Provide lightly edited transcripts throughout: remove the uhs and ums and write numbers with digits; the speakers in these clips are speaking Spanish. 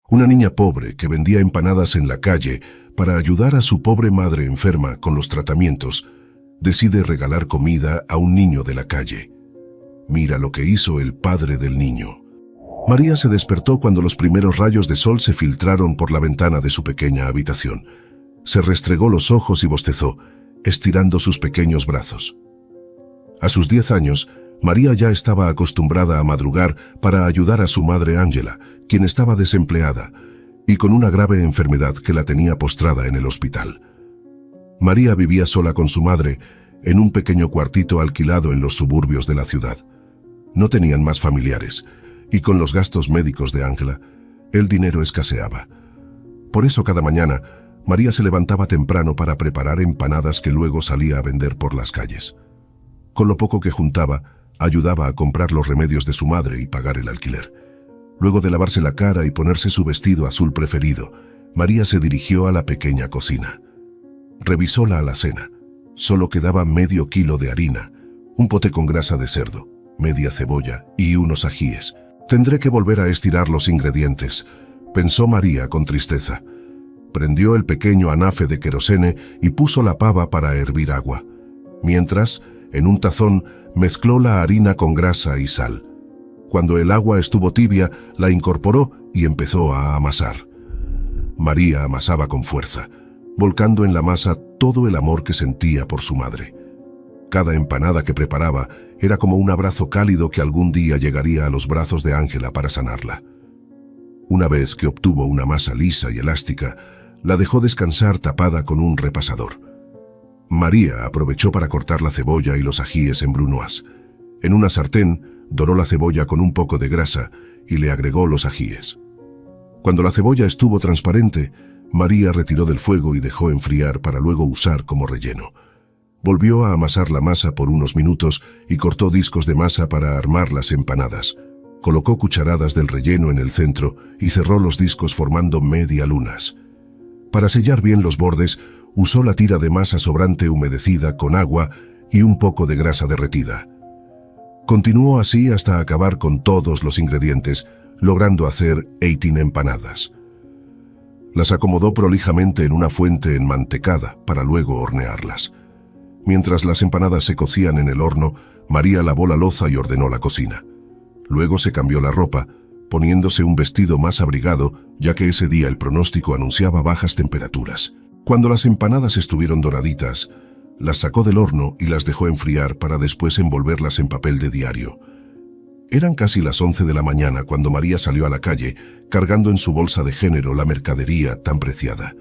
Una niña pobre que vendía empanadas en la calle para ayudar a su pobre madre enferma con los tratamientos, decide regalar comida a un niño de la calle. Mira lo que hizo el padre del niño. María se despertó cuando los primeros rayos de sol se filtraron por la ventana de su pequeña habitación. Se restregó los ojos y bostezó, estirando sus pequeños brazos. A sus 10 años, María ya estaba acostumbrada a madrugar para ayudar a su madre Ángela, quien estaba desempleada y con una grave enfermedad que la tenía postrada en el hospital. María vivía sola con su madre en un pequeño cuartito alquilado en los suburbios de la ciudad. No tenían más familiares, y con los gastos médicos de Ángela, el dinero escaseaba. Por eso cada mañana, María se levantaba temprano para preparar empanadas que luego salía a vender por las calles. Con lo poco que juntaba, ayudaba a comprar los remedios de su madre y pagar el alquiler. Luego de lavarse la cara y ponerse su vestido azul preferido, María se dirigió a la pequeña cocina. Revisó la alacena. Solo quedaba medio kilo de harina, un pote con grasa de cerdo, media cebolla y unos ajíes. Tendré que volver a estirar los ingredientes, pensó María con tristeza. Prendió el pequeño anafe de querosene y puso la pava para hervir agua. Mientras, en un tazón, mezcló la harina con grasa y sal. Cuando el agua estuvo tibia, la incorporó y empezó a amasar. María amasaba con fuerza, volcando en la masa todo el amor que sentía por su madre. Cada empanada que preparaba era como un abrazo cálido que algún día llegaría a los brazos de Ángela para sanarla. Una vez que obtuvo una masa lisa y elástica, la dejó descansar tapada con un repasador. María aprovechó para cortar la cebolla y los ajíes en brunoise. En una sartén, doró la cebolla con un poco de grasa y le agregó los ajíes. Cuando la cebolla estuvo transparente, María retiró del fuego y dejó enfriar para luego usar como relleno. Volvió a amasar la masa por unos minutos y cortó discos de masa para armar las empanadas. Colocó cucharadas del relleno en el centro y cerró los discos formando media lunas. Para sellar bien los bordes, usó la tira de masa sobrante humedecida con agua y un poco de grasa derretida. Continuó así hasta acabar con todos los ingredientes, logrando hacer 18 empanadas. Las acomodó prolijamente en una fuente enmantecada para luego hornearlas. Mientras las empanadas se cocían en el horno, María lavó la loza y ordenó la cocina. Luego se cambió la ropa, poniéndose un vestido más abrigado, ya que ese día el pronóstico anunciaba bajas temperaturas. Cuando las empanadas estuvieron doraditas, las sacó del horno y las dejó enfriar para después envolverlas en papel de diario. Eran casi las 11 de la mañana cuando María salió a la calle, cargando en su bolsa de género la mercadería tan preciada.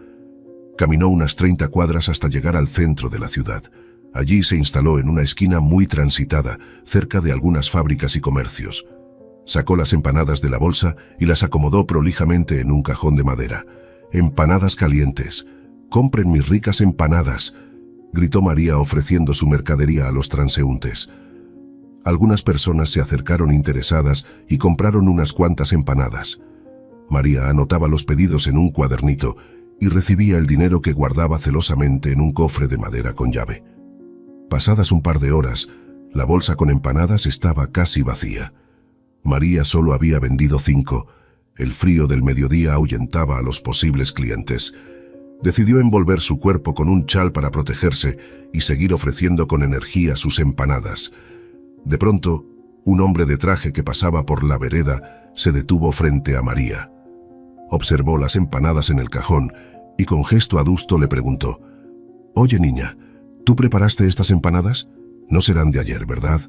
Caminó unas 30 cuadras hasta llegar al centro de la ciudad. Allí se instaló en una esquina muy transitada, cerca de algunas fábricas y comercios. Sacó las empanadas de la bolsa y las acomodó prolijamente en un cajón de madera. «Empanadas calientes. Compren mis ricas empanadas», gritó María ofreciendo su mercadería a los transeúntes. Algunas personas se acercaron interesadas y compraron unas cuantas empanadas. María anotaba los pedidos en un cuadernito y recibía el dinero que guardaba celosamente en un cofre de madera con llave. Pasadas un par de horas, la bolsa con empanadas estaba casi vacía. María solo había vendido 5. El frío del mediodía ahuyentaba a los posibles clientes. Decidió envolver su cuerpo con un chal para protegerse y seguir ofreciendo con energía sus empanadas. De pronto, un hombre de traje que pasaba por la vereda se detuvo frente a María. Observó las empanadas en el cajón y con gesto adusto le preguntó: «Oye, niña, ¿tú preparaste estas empanadas? No serán de ayer, ¿verdad?».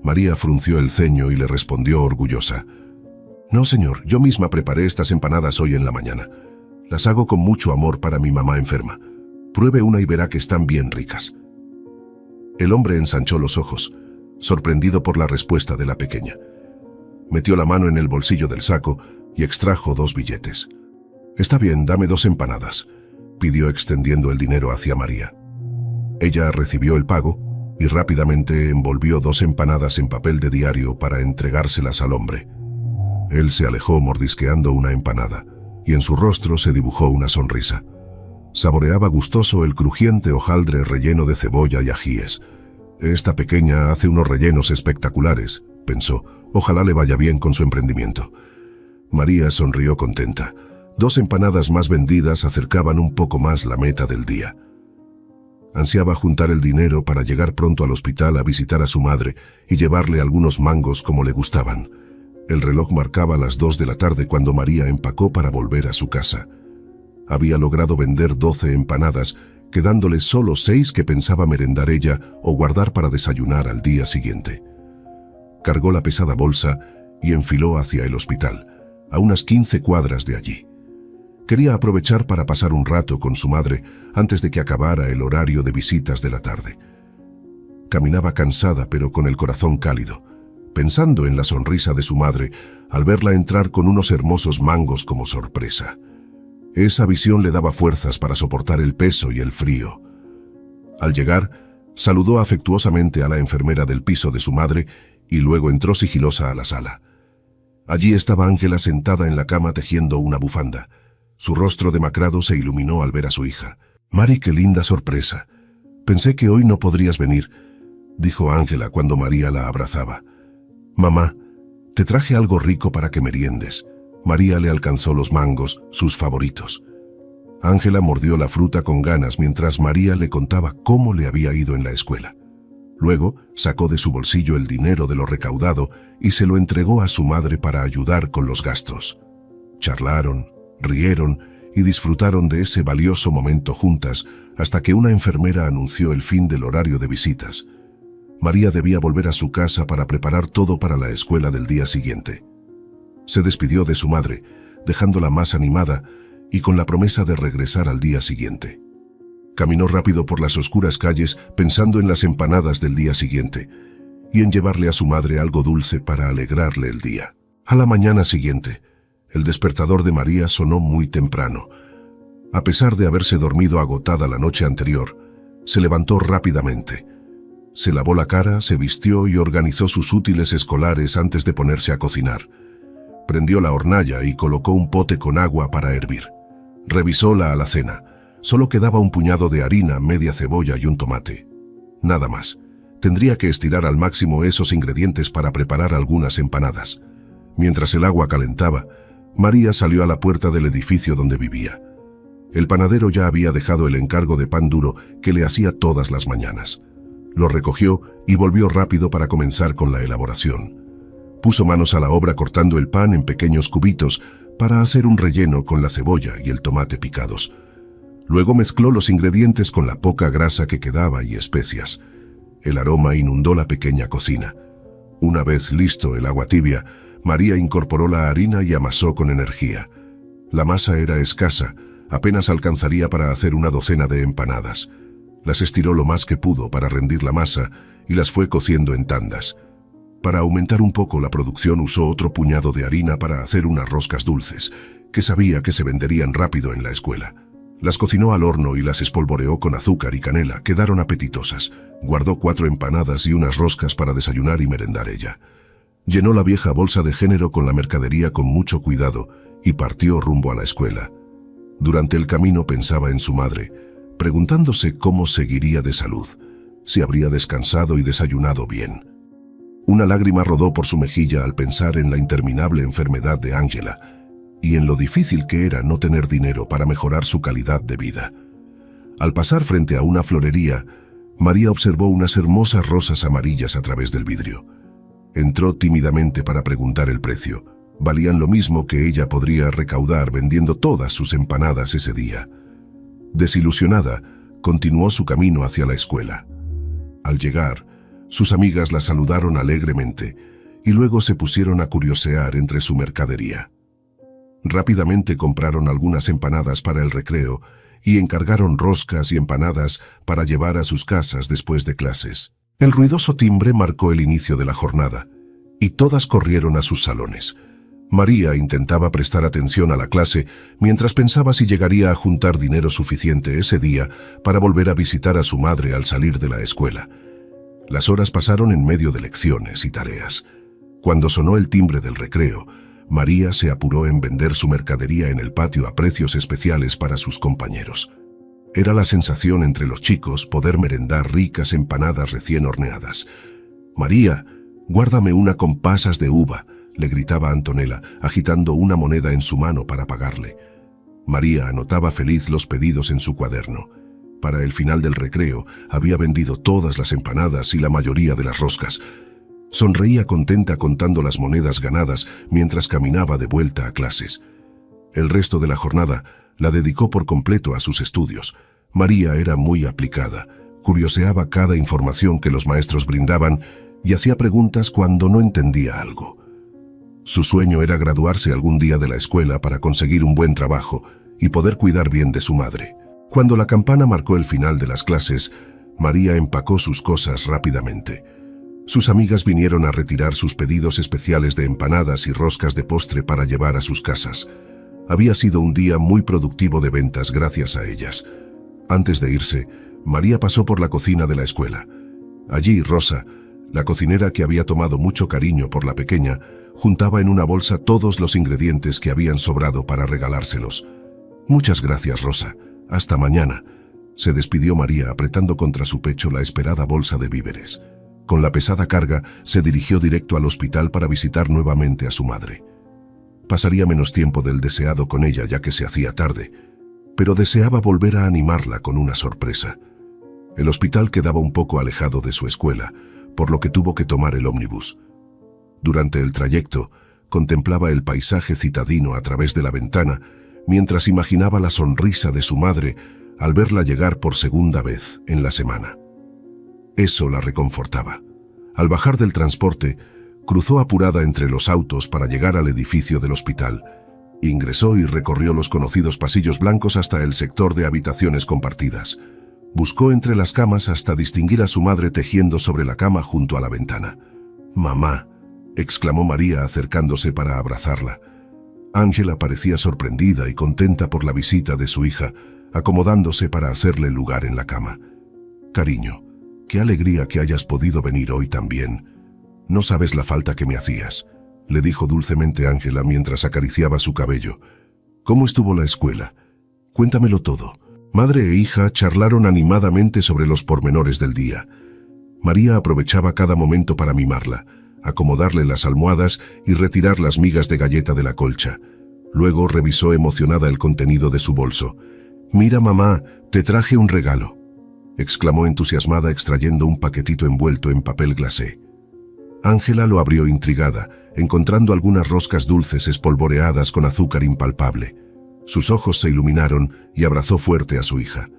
María frunció el ceño y le respondió orgullosa: «No, señor, yo misma preparé estas empanadas hoy en la mañana. Las hago con mucho amor para mi mamá enferma. Pruebe una y verá que están bien ricas». El hombre ensanchó los ojos, sorprendido por la respuesta de la pequeña. Metió la mano en el bolsillo del saco y extrajo 2 billetes. «Está bien, dame 2 empanadas», pidió extendiendo el dinero hacia María. Ella recibió el pago y rápidamente envolvió 2 empanadas en papel de diario para entregárselas al hombre. Él se alejó mordisqueando una empanada y en su rostro se dibujó una sonrisa. Saboreaba gustoso el crujiente hojaldre relleno de cebolla y ajíes. «Esta pequeña hace unos rellenos espectaculares», pensó. «Ojalá le vaya bien con su emprendimiento». María sonrió contenta. 2 empanadas más vendidas acercaban un poco más la meta del día. Ansiaba juntar el dinero para llegar pronto al hospital a visitar a su madre y llevarle algunos mangos como le gustaban. El reloj marcaba las 2 de la tarde cuando María empacó para volver a su casa. Había logrado vender 12 empanadas, quedándole solo 6 que pensaba merendar ella o guardar para desayunar al día siguiente. Cargó la pesada bolsa y enfiló hacia el hospital, a unas 15 cuadras de allí. Quería aprovechar para pasar un rato con su madre antes de que acabara el horario de visitas de la tarde. Caminaba cansada pero con el corazón cálido, pensando en la sonrisa de su madre al verla entrar con unos hermosos mangos como sorpresa. Esa visión le daba fuerzas para soportar el peso y el frío. Al llegar, saludó afectuosamente a la enfermera del piso de su madre y luego entró sigilosa a la sala. Allí estaba Ángela sentada en la cama tejiendo una bufanda. Su rostro demacrado se iluminó al ver a su hija. «Mari, qué linda sorpresa. Pensé que hoy no podrías venir», dijo Ángela cuando María la abrazaba. «Mamá, te traje algo rico para que meriendes». María le alcanzó los mangos, sus favoritos. Ángela mordió la fruta con ganas mientras María le contaba cómo le había ido en la escuela. Luego sacó de su bolsillo el dinero de lo recaudado y se lo entregó a su madre para ayudar con los gastos. Charlaron, rieron y disfrutaron de ese valioso momento juntas hasta que una enfermera anunció el fin del horario de visitas. María debía volver a su casa para preparar todo para la escuela del día siguiente. Se despidió de su madre, dejándola más animada y con la promesa de regresar al día siguiente. Caminó rápido por las oscuras calles pensando en las empanadas del día siguiente y en llevarle a su madre algo dulce para alegrarle el día. A la mañana siguiente, el despertador de María sonó muy temprano. A pesar de haberse dormido agotada la noche anterior, se levantó rápidamente. Se lavó la cara, se vistió y organizó sus útiles escolares antes de ponerse a cocinar. Prendió la hornalla y colocó un pote con agua para hervir. Revisó la alacena. Solo quedaba un puñado de harina, media cebolla y un tomate. Nada más. Tendría que estirar al máximo esos ingredientes para preparar algunas empanadas. Mientras el agua calentaba, María salió a la puerta del edificio donde vivía. El panadero ya había dejado el encargo de pan duro que le hacía todas las mañanas. Lo recogió y volvió rápido para comenzar con la elaboración. Puso manos a la obra cortando el pan en pequeños cubitos para hacer un relleno con la cebolla y el tomate picados. Luego mezcló los ingredientes con la poca grasa que quedaba y especias. El aroma inundó la pequeña cocina. Una vez listo el agua tibia, María incorporó la harina y amasó con energía. La masa era escasa, apenas alcanzaría para hacer una docena de empanadas. Las estiró lo más que pudo para rendir la masa y las fue cociendo en tandas. Para aumentar un poco la producción usó otro puñado de harina para hacer unas roscas dulces, que sabía que se venderían rápido en la escuela. Las cocinó al horno y las espolvoreó con azúcar y canela, quedaron apetitosas. Guardó 4 empanadas y unas roscas para desayunar y merendar ella. Llenó la vieja bolsa de género con la mercadería con mucho cuidado y partió rumbo a la escuela. Durante el camino pensaba en su madre, preguntándose cómo seguiría de salud, si habría descansado y desayunado bien. Una lágrima rodó por su mejilla al pensar en la interminable enfermedad de Ángela y en lo difícil que era no tener dinero para mejorar su calidad de vida. Al pasar frente a una florería, María observó unas hermosas rosas amarillas a través del vidrio. Entró tímidamente para preguntar el precio. Valían lo mismo que ella podría recaudar vendiendo todas sus empanadas ese día. Desilusionada, continuó su camino hacia la escuela. Al llegar, sus amigas la saludaron alegremente y luego se pusieron a curiosear entre su mercadería. Rápidamente compraron algunas empanadas para el recreo y encargaron roscas y empanadas para llevar a sus casas después de clases. El ruidoso timbre marcó el inicio de la jornada y todas corrieron a sus salones. María intentaba prestar atención a la clase mientras pensaba si llegaría a juntar dinero suficiente ese día para volver a visitar a su madre al salir de la escuela. Las horas pasaron en medio de lecciones y tareas. Cuando sonó el timbre del recreo, María se apuró en vender su mercadería en el patio a precios especiales para sus compañeros. Era la sensación entre los chicos poder merendar ricas empanadas recién horneadas. «María, guárdame una con pasas de uva», le gritaba Antonella, agitando una moneda en su mano para pagarle. María anotaba feliz los pedidos en su cuaderno. Para el final del recreo había vendido todas las empanadas y la mayoría de las roscas. Sonreía contenta contando las monedas ganadas mientras caminaba de vuelta a clases. El resto de la jornada la dedicó por completo a sus estudios. María era muy aplicada, curioseaba cada información que los maestros brindaban y hacía preguntas cuando no entendía algo. Su sueño era graduarse algún día de la escuela para conseguir un buen trabajo y poder cuidar bien de su madre. Cuando la campana marcó el final de las clases, María empacó sus cosas rápidamente. Sus amigas vinieron a retirar sus pedidos especiales de empanadas y roscas de postre para llevar a sus casas. Había sido un día muy productivo de ventas gracias a ellas. Antes de irse, María pasó por la cocina de la escuela. Allí Rosa, la cocinera que había tomado mucho cariño por la pequeña, juntaba en una bolsa todos los ingredientes que habían sobrado para regalárselos. «Muchas gracias, Rosa. Hasta mañana», se despidió María apretando contra su pecho la esperada bolsa de víveres. Con la pesada carga, se dirigió directo al hospital para visitar nuevamente a su madre. Pasaría menos tiempo del deseado con ella ya que se hacía tarde, pero deseaba volver a animarla con una sorpresa. El hospital quedaba un poco alejado de su escuela, por lo que tuvo que tomar el ómnibus. Durante el trayecto, contemplaba el paisaje citadino a través de la ventana, mientras imaginaba la sonrisa de su madre al verla llegar por segunda vez en la semana. Eso la reconfortaba. Al bajar del transporte, cruzó apurada entre los autos para llegar al edificio del hospital. Ingresó y recorrió los conocidos pasillos blancos hasta el sector de habitaciones compartidas. Buscó entre las camas hasta distinguir a su madre tejiendo sobre la cama junto a la ventana. «Mamá», exclamó María acercándose para abrazarla. Ángela parecía sorprendida y contenta por la visita de su hija, acomodándose para hacerle lugar en la cama. «Cariño, qué alegría que hayas podido venir hoy también. No sabes la falta que me hacías», le dijo dulcemente Ángela mientras acariciaba su cabello. «¿Cómo estuvo la escuela? Cuéntamelo todo». Madre e hija charlaron animadamente sobre los pormenores del día. María aprovechaba cada momento para mimarla, acomodarle las almohadas y retirar las migas de galleta de la colcha. Luego revisó emocionada el contenido de su bolso. «Mira, mamá, te traje un regalo», exclamó entusiasmada extrayendo un paquetito envuelto en papel glacé. Ángela lo abrió intrigada, encontrando algunas roscas dulces espolvoreadas con azúcar impalpable. Sus ojos se iluminaron y abrazó fuerte a su hija.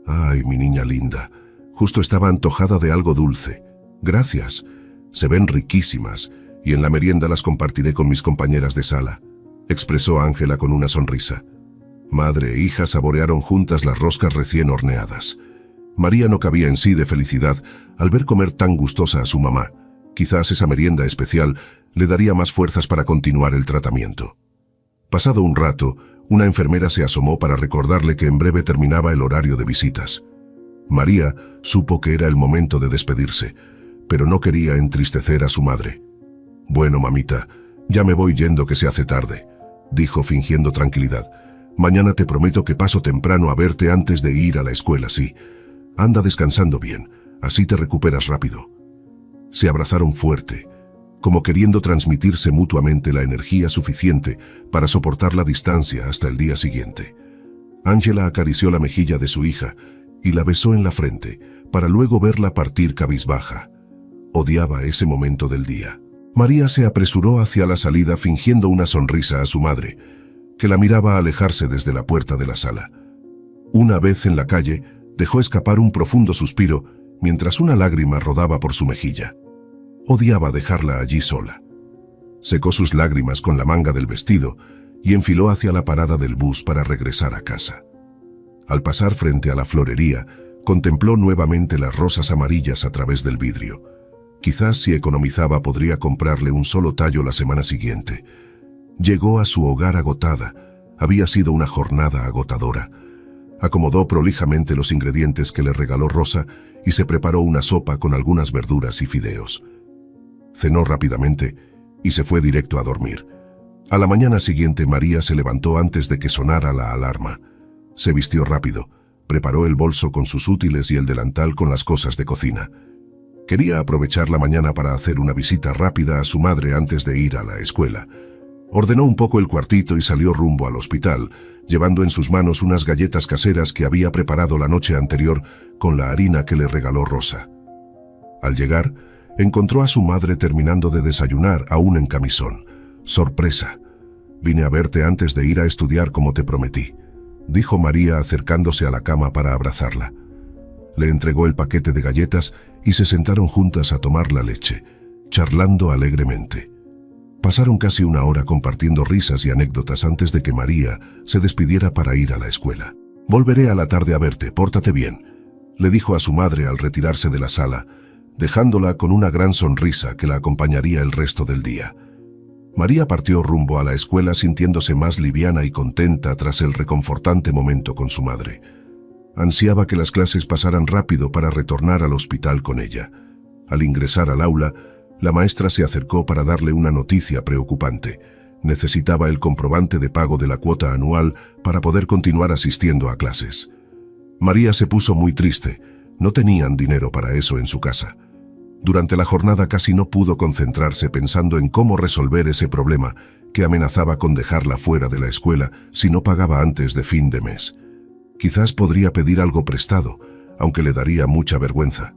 «Ay, mi niña linda, justo estaba antojada de algo dulce. Gracias. Se ven riquísimas y en la merienda las compartiré con mis compañeras de sala», expresó Ángela con una sonrisa. Madre e hija saborearon juntas las roscas recién horneadas. María no cabía en sí de felicidad al ver comer tan gustosa a su mamá. Quizás esa merienda especial le daría más fuerzas para continuar el tratamiento. Pasado un rato, una enfermera se asomó para recordarle que en breve terminaba el horario de visitas. María supo que era el momento de despedirse, pero no quería entristecer a su madre. «Bueno, mamita, ya me voy yendo que se hace tarde», dijo fingiendo tranquilidad. «Mañana te prometo que paso temprano a verte antes de ir a la escuela, sí. Anda descansando bien, así te recuperas rápido». Se abrazaron fuerte, como queriendo transmitirse mutuamente la energía suficiente para soportar la distancia hasta el día siguiente. Ángela acarició la mejilla de su hija y la besó en la frente, para luego verla partir cabizbaja. Odiaba ese momento del día. María se apresuró hacia la salida fingiendo una sonrisa a su madre, que la miraba alejarse desde la puerta de la sala. Una vez en la calle, dejó escapar un profundo suspiro mientras una lágrima rodaba por su mejilla. Odiaba dejarla allí sola. Secó sus lágrimas con la manga del vestido y enfiló hacia la parada del bus para regresar a casa. Al pasar frente a la florería, contempló nuevamente las rosas amarillas a través del vidrio. Quizás si economizaba podría comprarle un solo tallo la semana siguiente. Llegó a su hogar agotada. Había sido una jornada agotadora. Acomodó prolijamente los ingredientes que le regaló Rosa y se preparó una sopa con algunas verduras y fideos. Cenó rápidamente y se fue directo a dormir. A la mañana siguiente María se levantó antes de que sonara la alarma. Se vistió rápido, preparó el bolso con sus útiles y el delantal con las cosas de cocina. Quería aprovechar la mañana para hacer una visita rápida a su madre antes de ir a la escuela. Ordenó un poco el cuartito y salió rumbo al hospital, llevando en sus manos unas galletas caseras que había preparado la noche anterior con la harina que le regaló Rosa. Al llegar, encontró a su madre terminando de desayunar aún en camisón. «Sorpresa. Vine a verte antes de ir a estudiar como te prometí», dijo María acercándose a la cama para abrazarla. Le entregó el paquete de galletas y se sentaron juntas a tomar la leche, charlando alegremente. Pasaron casi una hora compartiendo risas y anécdotas antes de que María se despidiera para ir a la escuela. «Volveré a la tarde a verte, pórtate bien», le dijo a su madre al retirarse de la sala, dejándola con una gran sonrisa que la acompañaría el resto del día. María partió rumbo a la escuela sintiéndose más liviana y contenta tras el reconfortante momento con su madre. Ansiaba que las clases pasaran rápido para retornar al hospital con ella. Al ingresar al aula, la maestra se acercó para darle una noticia preocupante. Necesitaba el comprobante de pago de la cuota anual para poder continuar asistiendo a clases. María se puso muy triste. No tenían dinero para eso en su casa. Durante la jornada casi no pudo concentrarse pensando en cómo resolver ese problema que amenazaba con dejarla fuera de la escuela si no pagaba antes de fin de mes. Quizás podría pedir algo prestado, aunque le daría mucha vergüenza.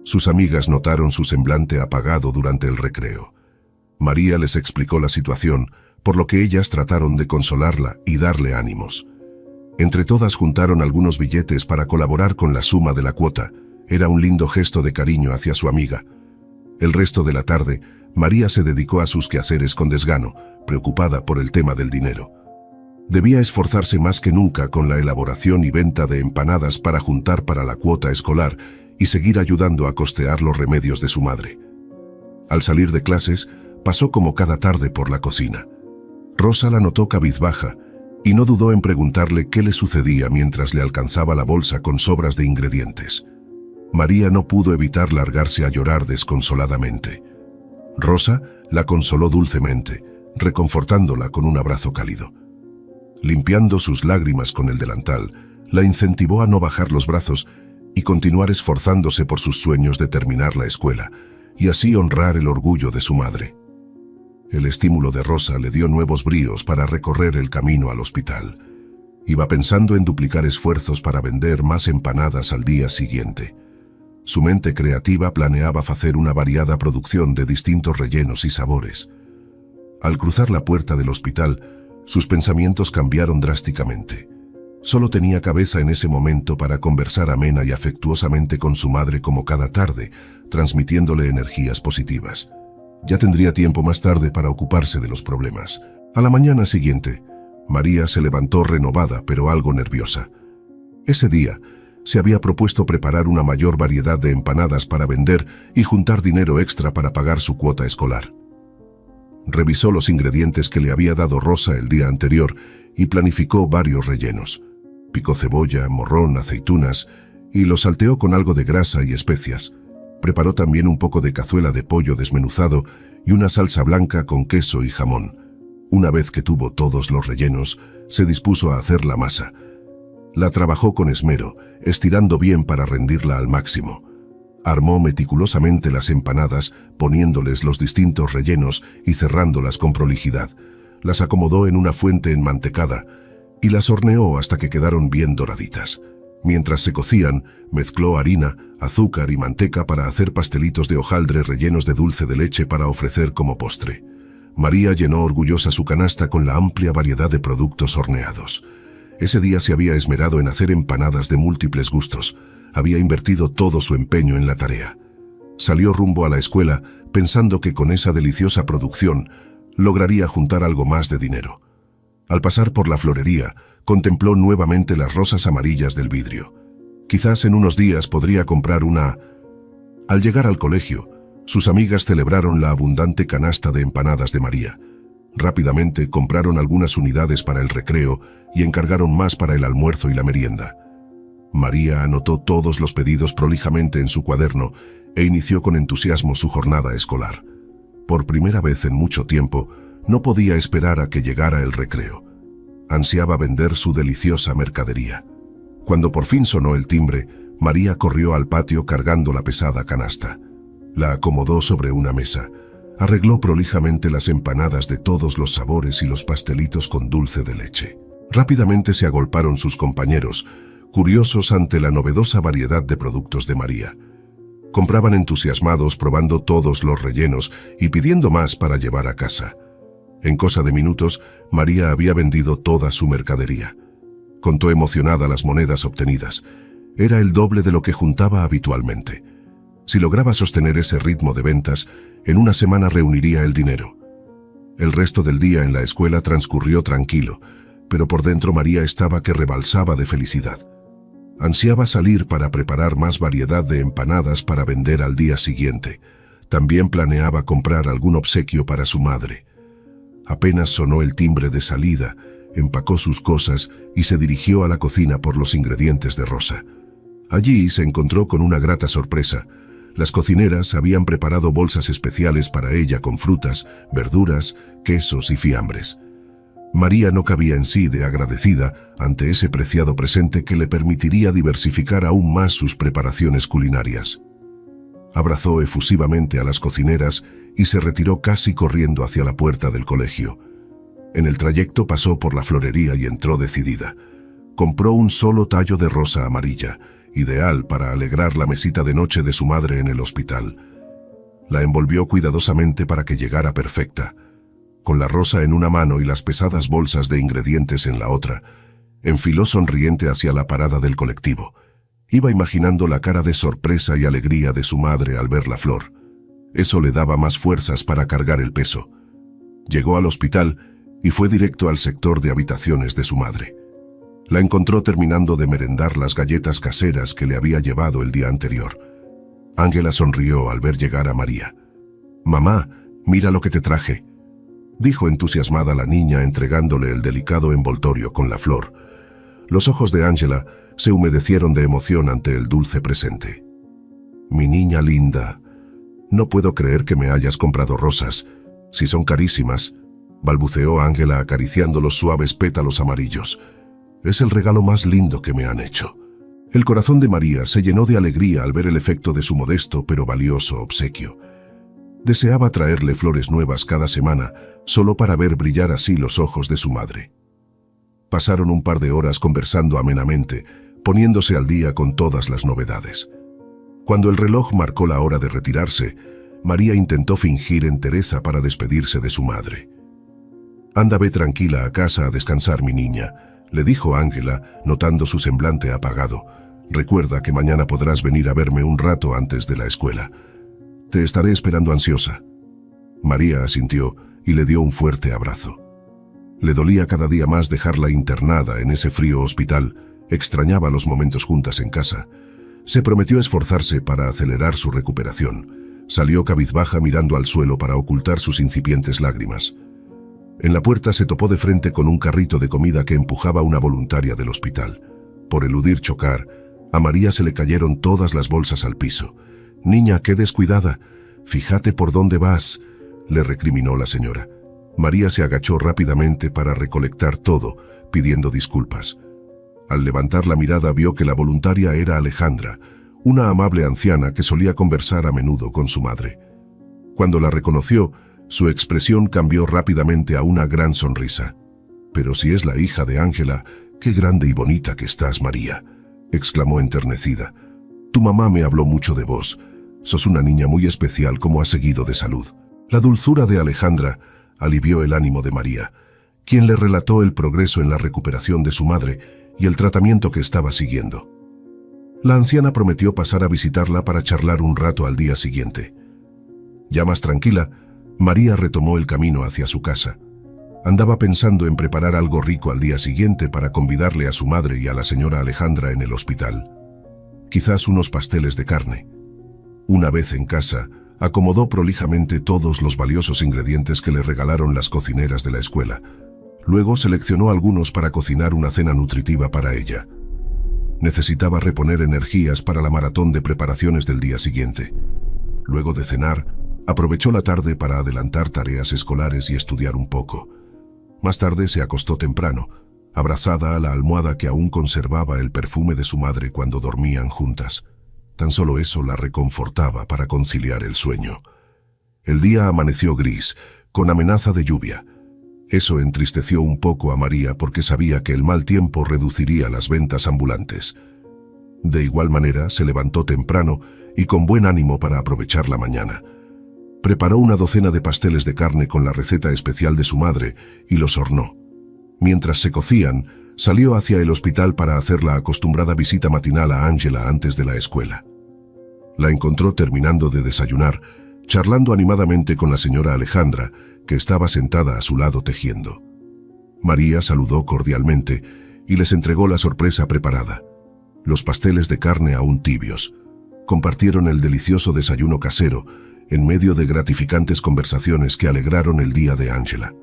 Sus amigas notaron su semblante apagado durante el recreo. María les explicó la situación, por lo que ellas trataron de consolarla y darle ánimos. Entre todas juntaron algunos billetes para colaborar con la suma de la cuota. Era un lindo gesto de cariño hacia su amiga. El resto de la tarde, María se dedicó a sus quehaceres con desgano, preocupada por el tema del dinero. Debía esforzarse más que nunca con la elaboración y venta de empanadas para juntar para la cuota escolar y seguir ayudando a costear los remedios de su madre. Al salir de clases, pasó como cada tarde por la cocina. Rosa la notó cabizbaja y no dudó en preguntarle qué le sucedía mientras le alcanzaba la bolsa con sobras de ingredientes. María no pudo evitar largarse a llorar desconsoladamente. Rosa la consoló dulcemente, reconfortándola con un abrazo cálido. Limpiando sus lágrimas con el delantal, la incentivó a no bajar los brazos y continuar esforzándose por sus sueños de terminar la escuela, y así honrar el orgullo de su madre. El estímulo de Rosa le dio nuevos bríos para recorrer el camino al hospital. Iba pensando en duplicar esfuerzos para vender más empanadas al día siguiente. Su mente creativa planeaba hacer una variada producción de distintos rellenos y sabores. Al cruzar la puerta del hospital, sus pensamientos cambiaron drásticamente. Solo tenía cabeza en ese momento para conversar amena y afectuosamente con su madre como cada tarde, transmitiéndole energías positivas. Ya tendría tiempo más tarde para ocuparse de los problemas. A la mañana siguiente, María se levantó renovada pero algo nerviosa. Ese día, se había propuesto preparar una mayor variedad de empanadas para vender y juntar dinero extra para pagar su cuota escolar. Revisó los ingredientes que le había dado Rosa el día anterior y planificó varios rellenos. Picó cebolla, morrón, aceitunas y los salteó con algo de grasa y especias. Preparó también un poco de cazuela de pollo desmenuzado y una salsa blanca con queso y jamón. Una vez que tuvo todos los rellenos, se dispuso a hacer la masa. La trabajó con esmero, estirando bien para rendirla al máximo. Armó meticulosamente las empanadas, poniéndoles los distintos rellenos y cerrándolas con prolijidad. Las acomodó en una fuente enmantecada y las horneó hasta que quedaron bien doraditas. Mientras se cocían, mezcló harina, azúcar y manteca para hacer pastelitos de hojaldre rellenos de dulce de leche para ofrecer como postre. María llenó orgullosa su canasta con la amplia variedad de productos horneados. Ese día se había esmerado en hacer empanadas de múltiples gustos. Había invertido todo su empeño en la tarea. Salió rumbo a la escuela pensando que con esa deliciosa producción lograría juntar algo más de dinero. Al pasar por la florería, contempló nuevamente las rosas amarillas del vidrio. Quizás en unos días podría comprar una. Al llegar al colegio, sus amigas celebraron la abundante canasta de empanadas de María. Rápidamente compraron algunas unidades para el recreo y encargaron más para el almuerzo y la merienda. María anotó todos los pedidos prolijamente en su cuaderno e inició con entusiasmo su jornada escolar. Por primera vez en mucho tiempo, no podía esperar a que llegara el recreo. Ansiaba vender su deliciosa mercadería. Cuando por fin sonó el timbre, María corrió al patio cargando la pesada canasta. La acomodó sobre una mesa. Arregló prolijamente las empanadas de todos los sabores y los pastelitos con dulce de leche. Rápidamente se agolparon sus compañeros, curiosos ante la novedosa variedad de productos de María. Compraban entusiasmados probando todos los rellenos y pidiendo más para llevar a casa. En cosa de minutos, María había vendido toda su mercadería. Contó emocionada las monedas obtenidas. Era el doble de lo que juntaba habitualmente. Si lograba sostener ese ritmo de ventas, en una semana reuniría el dinero. El resto del día en la escuela transcurrió tranquilo, pero por dentro María estaba que rebalsaba de felicidad. Ansiaba salir para preparar más variedad de empanadas para vender al día siguiente. También planeaba comprar algún obsequio para su madre. Apenas sonó el timbre de salida, empacó sus cosas y se dirigió a la cocina por los ingredientes de Rosa. Allí se encontró con una grata sorpresa. Las cocineras habían preparado bolsas especiales para ella con frutas, verduras, quesos y fiambres. María no cabía en sí de agradecida ante ese preciado presente que le permitiría diversificar aún más sus preparaciones culinarias. Abrazó efusivamente a las cocineras y se retiró casi corriendo hacia la puerta del colegio. En el trayecto pasó por la florería y entró decidida. Compró un solo tallo de rosa amarilla, ideal para alegrar la mesita de noche de su madre en el hospital. La envolvió cuidadosamente para que llegara perfecta. Con la rosa en una mano y las pesadas bolsas de ingredientes en la otra, enfiló sonriente hacia la parada del colectivo. Iba imaginando la cara de sorpresa y alegría de su madre al ver la flor. Eso le daba más fuerzas para cargar el peso. Llegó al hospital y fue directo al sector de habitaciones de su madre. La encontró terminando de merendar las galletas caseras que le había llevado el día anterior. Ángela sonrió al ver llegar a María. «Mamá, mira lo que te traje», dijo entusiasmada la niña entregándole el delicado envoltorio con la flor. Los ojos de Ángela se humedecieron de emoción ante el dulce presente. «Mi niña linda, no puedo creer que me hayas comprado rosas. Si son carísimas», balbuceó Ángela acariciando los suaves pétalos amarillos. «Es el regalo más lindo que me han hecho». El corazón de María se llenó de alegría al ver el efecto de su modesto pero valioso obsequio. Deseaba traerle flores nuevas cada semana, solo para ver brillar así los ojos de su madre. Pasaron un par de horas conversando amenamente, poniéndose al día con todas las novedades. Cuando el reloj marcó la hora de retirarse, María intentó fingir entereza para despedirse de su madre. «Anda, ve tranquila a casa a descansar, mi niña», le dijo Ángela, notando su semblante apagado. «Recuerda que mañana podrás venir a verme un rato antes de la escuela. Te estaré esperando ansiosa». María asintió y le dio un fuerte abrazo. Le dolía cada día más dejarla internada en ese frío hospital, extrañaba los momentos juntas en casa. Se prometió esforzarse para acelerar su recuperación. Salió cabizbaja mirando al suelo para ocultar sus incipientes lágrimas. En la puerta se topó de frente con un carrito de comida que empujaba una voluntaria del hospital. Por eludir chocar, a María se le cayeron todas las bolsas al piso. «Niña, qué descuidada. Fíjate por dónde vas», le recriminó la señora. María se agachó rápidamente para recolectar todo, pidiendo disculpas. Al levantar la mirada vio que la voluntaria era Alejandra, una amable anciana que solía conversar a menudo con su madre. Cuando la reconoció, su expresión cambió rápidamente a una gran sonrisa. «Pero si es la hija de Ángela, qué grande y bonita que estás, María», exclamó enternecida. «Tu mamá me habló mucho de vos. Sos una niña muy especial, como has seguido de salud». La dulzura de Alejandra alivió el ánimo de María, quien le relató el progreso en la recuperación de su madre y el tratamiento que estaba siguiendo. La anciana prometió pasar a visitarla para charlar un rato al día siguiente. Ya más tranquila, María retomó el camino hacia su casa. Andaba pensando en preparar algo rico al día siguiente para convidarle a su madre y a la señora Alejandra en el hospital. Quizás unos pasteles de carne. Una vez en casa, acomodó prolijamente todos los valiosos ingredientes que le regalaron las cocineras de la escuela. Luego seleccionó algunos para cocinar una cena nutritiva para ella. Necesitaba reponer energías para la maratón de preparaciones del día siguiente. Luego de cenar, aprovechó la tarde para adelantar tareas escolares y estudiar un poco. Más tarde se acostó temprano. abrazada a la almohada que aún conservaba el perfume de su madre cuando dormían juntas. Tan solo eso la reconfortaba para conciliar el sueño. El día amaneció gris, con amenaza de lluvia. Eso entristeció un poco a María porque sabía que el mal tiempo reduciría las ventas ambulantes. De igual manera, se levantó temprano y con buen ánimo para aprovechar la mañana. Preparó una docena de pasteles de carne con la receta especial de su madre y los hornó. Mientras se cocían, salió hacia el hospital para hacer la acostumbrada visita matinal a Ángela antes de la escuela. La encontró terminando de desayunar, charlando animadamente con la señora Alejandra, que estaba sentada a su lado tejiendo. María saludó cordialmente y les entregó la sorpresa preparada: los pasteles de carne aún tibios. Compartieron el delicioso desayuno casero, en medio de gratificantes conversaciones que alegraron el día de Ángela.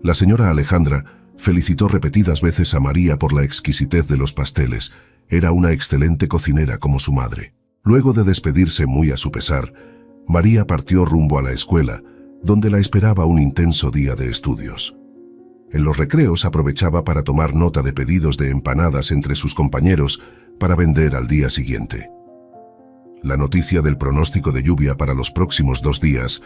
La señora Alejandra felicitó repetidas veces a María por la exquisitez de los pasteles. Era una excelente cocinera como su madre. Luego de despedirse muy a su pesar, María partió rumbo a la escuela, donde la esperaba un intenso día de estudios. En los recreos aprovechaba para tomar nota de pedidos de empanadas entre sus compañeros para vender al día siguiente. La noticia del pronóstico de lluvia para los próximos 2 días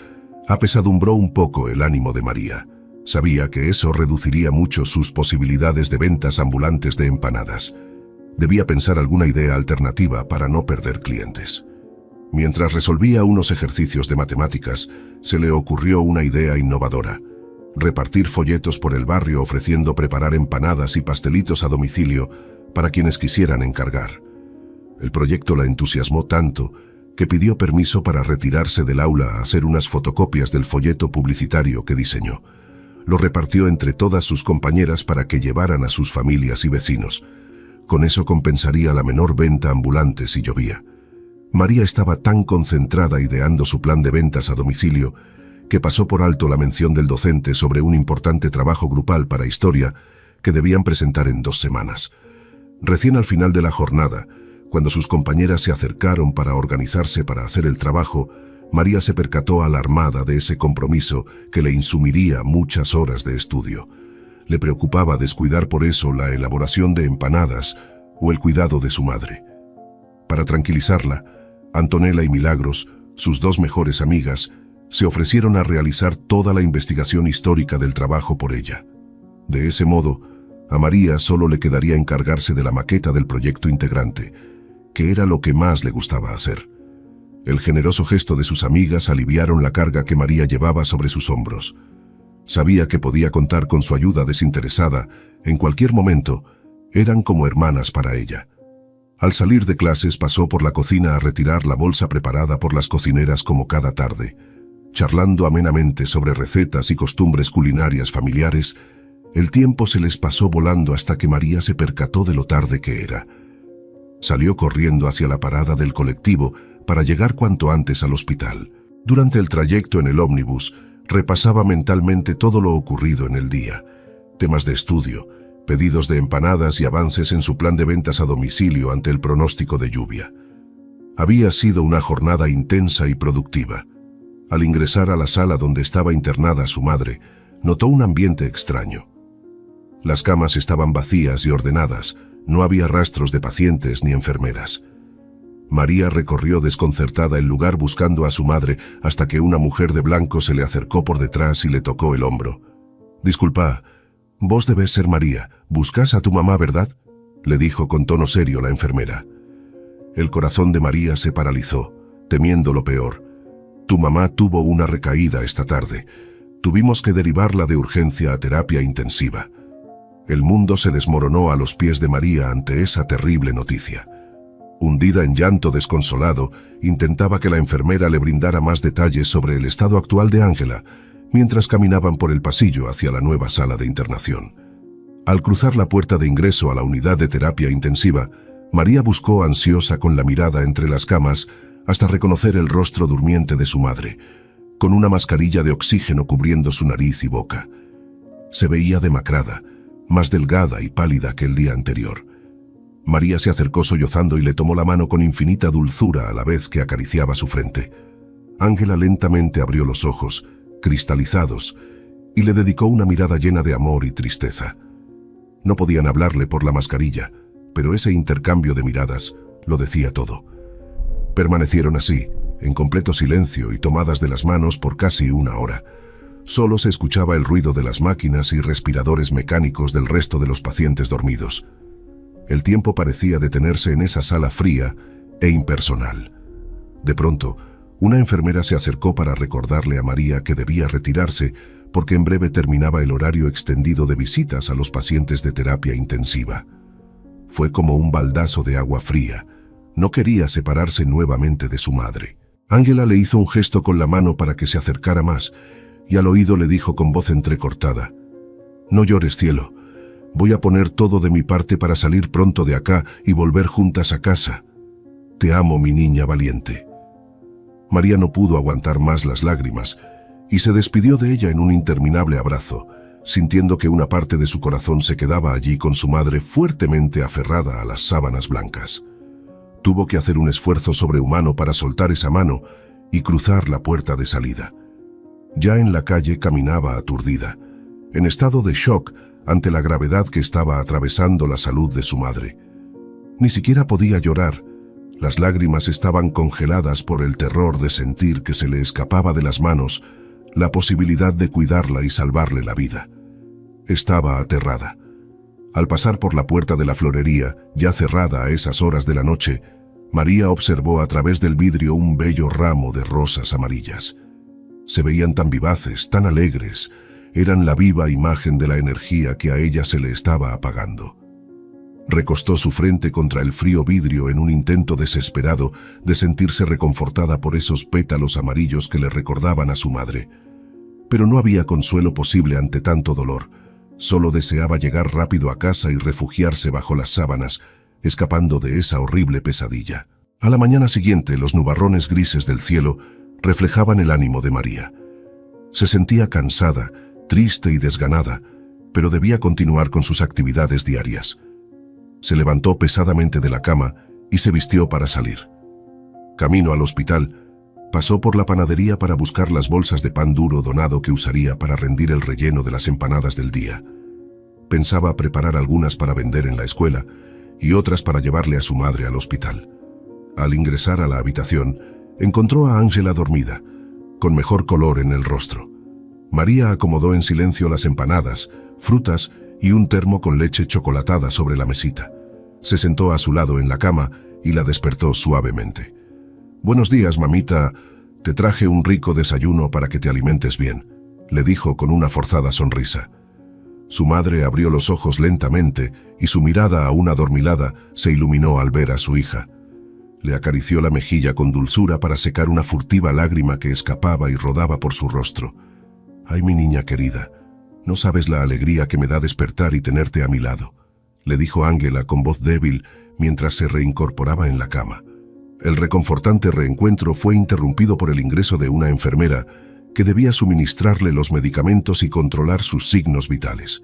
apesadumbró un poco el ánimo de María. Sabía que eso reduciría mucho sus posibilidades de ventas ambulantes de empanadas. Debía pensar alguna idea alternativa para no perder clientes. Mientras resolvía unos ejercicios de matemáticas, se le ocurrió una idea innovadora: repartir folletos por el barrio ofreciendo preparar empanadas y pastelitos a domicilio para quienes quisieran encargar. El proyecto la entusiasmó tanto que pidió permiso para retirarse del aula a hacer unas fotocopias del folleto publicitario que diseñó. Lo repartió entre todas sus compañeras para que llevaran a sus familias y vecinos. Con eso compensaría la menor venta ambulante si llovía. María estaba tan concentrada ideando su plan de ventas a domicilio que pasó por alto la mención del docente sobre un importante trabajo grupal para historia que debían presentar en 2 semanas. Recién al final de la jornada, cuando sus compañeras se acercaron para organizarse para hacer el trabajo, María se percató alarmada de ese compromiso que le insumiría muchas horas de estudio. Le preocupaba descuidar por eso la elaboración de empanadas o el cuidado de su madre. Para tranquilizarla, Antonella y Milagros, sus 2 mejores amigas, se ofrecieron a realizar toda la investigación histórica del trabajo por ella. De ese modo, a María solo le quedaría encargarse de la maqueta del proyecto integrante, que era lo que más le gustaba hacer. El generoso gesto de sus amigas aliviaron la carga que María llevaba sobre sus hombros. Sabía que podía contar con su ayuda desinteresada en cualquier momento. Eran como hermanas para ella. Al salir de clases pasó por la cocina a retirar la bolsa preparada por las cocineras como cada tarde. Charlando amenamente sobre recetas y costumbres culinarias familiares, el tiempo se les pasó volando hasta que María se percató de lo tarde que era. Salió corriendo hacia la parada del colectivo para llegar cuanto antes al hospital. Durante el trayecto en el ómnibus, repasaba mentalmente todo lo ocurrido en el día: temas de estudio, pedidos de empanadas y avances en su plan de ventas a domicilio ante el pronóstico de lluvia. Había sido una jornada intensa y productiva. Al ingresar a la sala donde estaba internada su madre, notó un ambiente extraño. Las camas estaban vacías y ordenadas. No había rastros de pacientes ni enfermeras. María recorrió desconcertada el lugar buscando a su madre hasta que una mujer de blanco se le acercó por detrás y le tocó el hombro. «Disculpa, vos debes ser María. ¿Buscas a tu mamá, verdad?», le dijo con tono serio la enfermera. El corazón de María se paralizó, temiendo lo peor. «Tu mamá tuvo una recaída esta tarde. Tuvimos que derivarla de urgencia a terapia intensiva». El mundo se desmoronó a los pies de María ante esa terrible noticia. Hundida en llanto desconsolado, intentaba que la enfermera le brindara más detalles sobre el estado actual de Ángela, mientras caminaban por el pasillo hacia la nueva sala de internación. Al cruzar la puerta de ingreso a la unidad de terapia intensiva, María buscó ansiosa con la mirada entre las camas hasta reconocer el rostro durmiente de su madre, con una mascarilla de oxígeno cubriendo su nariz y boca. Se veía demacrada, más delgada y pálida que el día anterior. María se acercó sollozando y le tomó la mano con infinita dulzura a la vez que acariciaba su frente. Ángela lentamente abrió los ojos, cristalizados, y le dedicó una mirada llena de amor y tristeza. No podían hablarle por la mascarilla, pero ese intercambio de miradas lo decía todo. Permanecieron así, en completo silencio y tomadas de las manos por casi una hora. Solo se escuchaba el ruido de las máquinas y respiradores mecánicos del resto de los pacientes dormidos. El tiempo parecía detenerse en esa sala fría e impersonal. De pronto, una enfermera se acercó para recordarle a María que debía retirarse porque en breve terminaba el horario extendido de visitas a los pacientes de terapia intensiva. Fue como un baldazo de agua fría. No quería separarse nuevamente de su madre. Ángela le hizo un gesto con la mano para que se acercara más y al oído le dijo con voz entrecortada: «No llores, cielo. Voy a poner todo de mi parte para salir pronto de acá y volver juntas a casa. Te amo, mi niña valiente». María no pudo aguantar más las lágrimas y se despidió de ella en un interminable abrazo, sintiendo que una parte de su corazón se quedaba allí con su madre fuertemente aferrada a las sábanas blancas. Tuvo que hacer un esfuerzo sobrehumano para soltar esa mano y cruzar la puerta de salida. Ya en la calle caminaba aturdida, en estado de shock ante la gravedad que estaba atravesando la salud de su madre. Ni siquiera podía llorar. Las lágrimas estaban congeladas por el terror de sentir que se le escapaba de las manos la posibilidad de cuidarla y salvarle la vida. Estaba aterrada. Al pasar por la puerta de la florería, ya cerrada a esas horas de la noche, María observó a través del vidrio un bello ramo de rosas amarillas. Se veían tan vivaces, tan alegres, eran la viva imagen de la energía que a ella se le estaba apagando. Recostó su frente contra el frío vidrio en un intento desesperado de sentirse reconfortada por esos pétalos amarillos que le recordaban a su madre. Pero no había consuelo posible ante tanto dolor. Solo deseaba llegar rápido a casa y refugiarse bajo las sábanas, escapando de esa horrible pesadilla. A la mañana siguiente, los nubarrones grises del cielo reflejaban el ánimo de María. Se sentía cansada, triste y desganada, pero debía continuar con sus actividades diarias. Se levantó pesadamente de la cama y se vistió para salir. Camino al hospital, pasó por la panadería para buscar las bolsas de pan duro donado que usaría para rendir el relleno de las empanadas del día. Pensaba preparar algunas para vender en la escuela y otras para llevarle a su madre al hospital. Al ingresar a la habitación, encontró a Ángela dormida, con mejor color en el rostro. María acomodó en silencio las empanadas, frutas y un termo con leche chocolatada sobre la mesita. Se sentó a su lado en la cama y la despertó suavemente. «Buenos días, mamita. Te traje un rico desayuno para que te alimentes bien», le dijo con una forzada sonrisa. Su madre abrió los ojos lentamente y su mirada aún adormilada se iluminó al ver a su hija. Le acarició la mejilla con dulzura para secar una furtiva lágrima que escapaba y rodaba por su rostro. «Ay, mi niña querida, no sabes la alegría que me da despertar y tenerte a mi lado», le dijo Ángela con voz débil mientras se reincorporaba en la cama. El reconfortante reencuentro fue interrumpido por el ingreso de una enfermera que debía suministrarle los medicamentos y controlar sus signos vitales.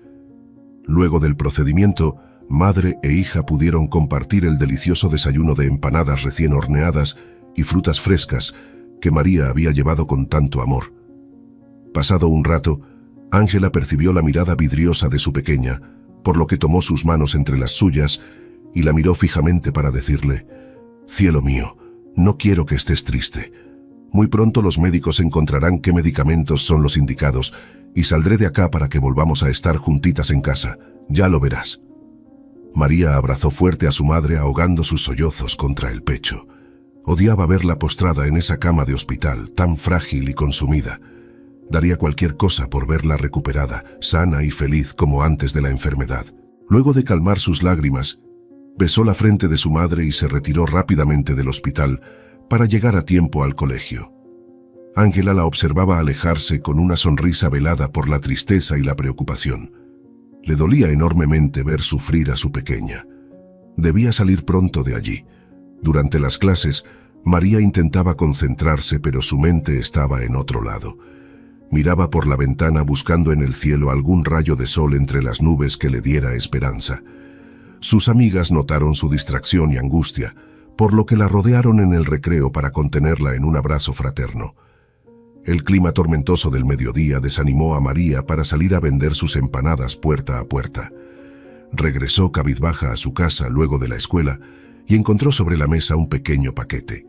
Luego del procedimiento, madre e hija pudieron compartir el delicioso desayuno de empanadas recién horneadas y frutas frescas que María había llevado con tanto amor. Pasado un rato, Ángela percibió la mirada vidriosa de su pequeña, por lo que tomó sus manos entre las suyas y la miró fijamente para decirle: «Cielo mío, no quiero que estés triste. Muy pronto los médicos encontrarán qué medicamentos son los indicados y saldré de acá para que volvamos a estar juntitas en casa. Ya lo verás». María abrazó fuerte a su madre ahogando sus sollozos contra el pecho. Odiaba verla postrada en esa cama de hospital, tan frágil y consumida. Daría cualquier cosa por verla recuperada, sana y feliz como antes de la enfermedad. Luego de calmar sus lágrimas, besó la frente de su madre y se retiró rápidamente del hospital para llegar a tiempo al colegio. Ángela la observaba alejarse con una sonrisa velada por la tristeza y la preocupación. Le dolía enormemente ver sufrir a su pequeña. Debía salir pronto de allí. Durante las clases, María intentaba concentrarse, pero su mente estaba en otro lado. Miraba por la ventana buscando en el cielo algún rayo de sol entre las nubes que le diera esperanza. Sus amigas notaron su distracción y angustia, por lo que la rodearon en el recreo para contenerla en un abrazo fraterno. El clima tormentoso del mediodía desanimó a María para salir a vender sus empanadas puerta a puerta. regresó cabizbaja a su casa luego de la escuela y encontró sobre la mesa un pequeño paquete.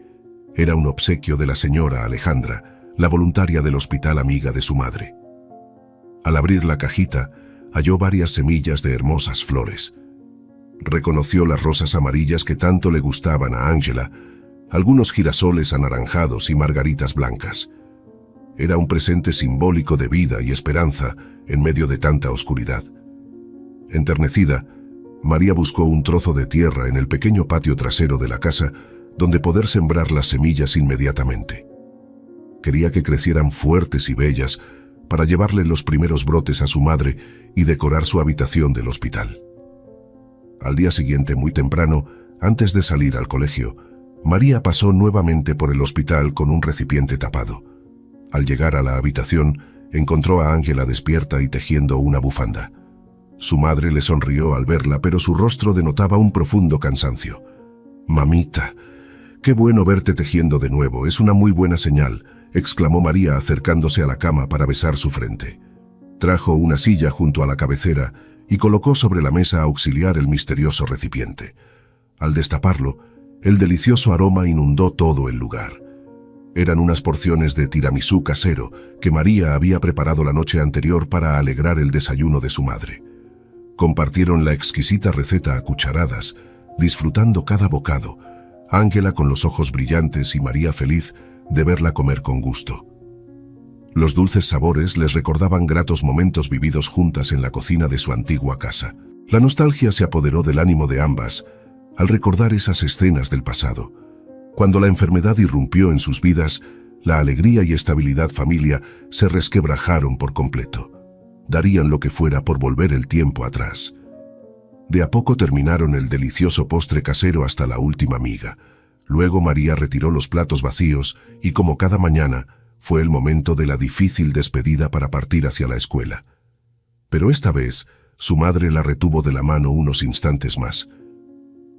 Era un obsequio de la señora Alejandra, la voluntaria del hospital amiga de su madre. Al abrir la cajita, halló varias semillas de hermosas flores. Reconoció las rosas amarillas que tanto le gustaban a Ángela, algunos girasoles anaranjados y margaritas blancas. Era un presente simbólico de vida y esperanza en medio de tanta oscuridad. Enternecida, María buscó un trozo de tierra en el pequeño patio trasero de la casa donde poder sembrar las semillas inmediatamente. Quería que crecieran fuertes y bellas para llevarle los primeros brotes a su madre y decorar su habitación del hospital. Al día siguiente, muy temprano, antes de salir al colegio, María pasó nuevamente por el hospital con un recipiente tapado. Al llegar a la habitación, encontró a Ángela despierta y tejiendo una bufanda. Su madre le sonrió al verla, pero su rostro denotaba un profundo cansancio. «Mamita, qué bueno verte tejiendo de nuevo, es una muy buena señal», exclamó María acercándose a la cama para besar su frente. Trajo una silla junto a la cabecera y colocó sobre la mesa auxiliar el misterioso recipiente. Al destaparlo, el delicioso aroma inundó todo el lugar. Eran unas porciones de tiramisú casero que María había preparado la noche anterior para alegrar el desayuno de su madre. Compartieron la exquisita receta a cucharadas, disfrutando cada bocado, Ángela con los ojos brillantes y María feliz de verla comer con gusto. Los dulces sabores les recordaban gratos momentos vividos juntas en la cocina de su antigua casa. La nostalgia se apoderó del ánimo de ambas al recordar esas escenas del pasado. Cuando la enfermedad irrumpió en sus vidas, la alegría y estabilidad familiar se resquebrajaron por completo. Darían lo que fuera por volver el tiempo atrás. De a poco terminaron el delicioso postre casero hasta la última miga. Luego María retiró los platos vacíos y, como cada mañana, fue el momento de la difícil despedida para partir hacia la escuela. Pero esta vez, su madre la retuvo de la mano unos instantes más.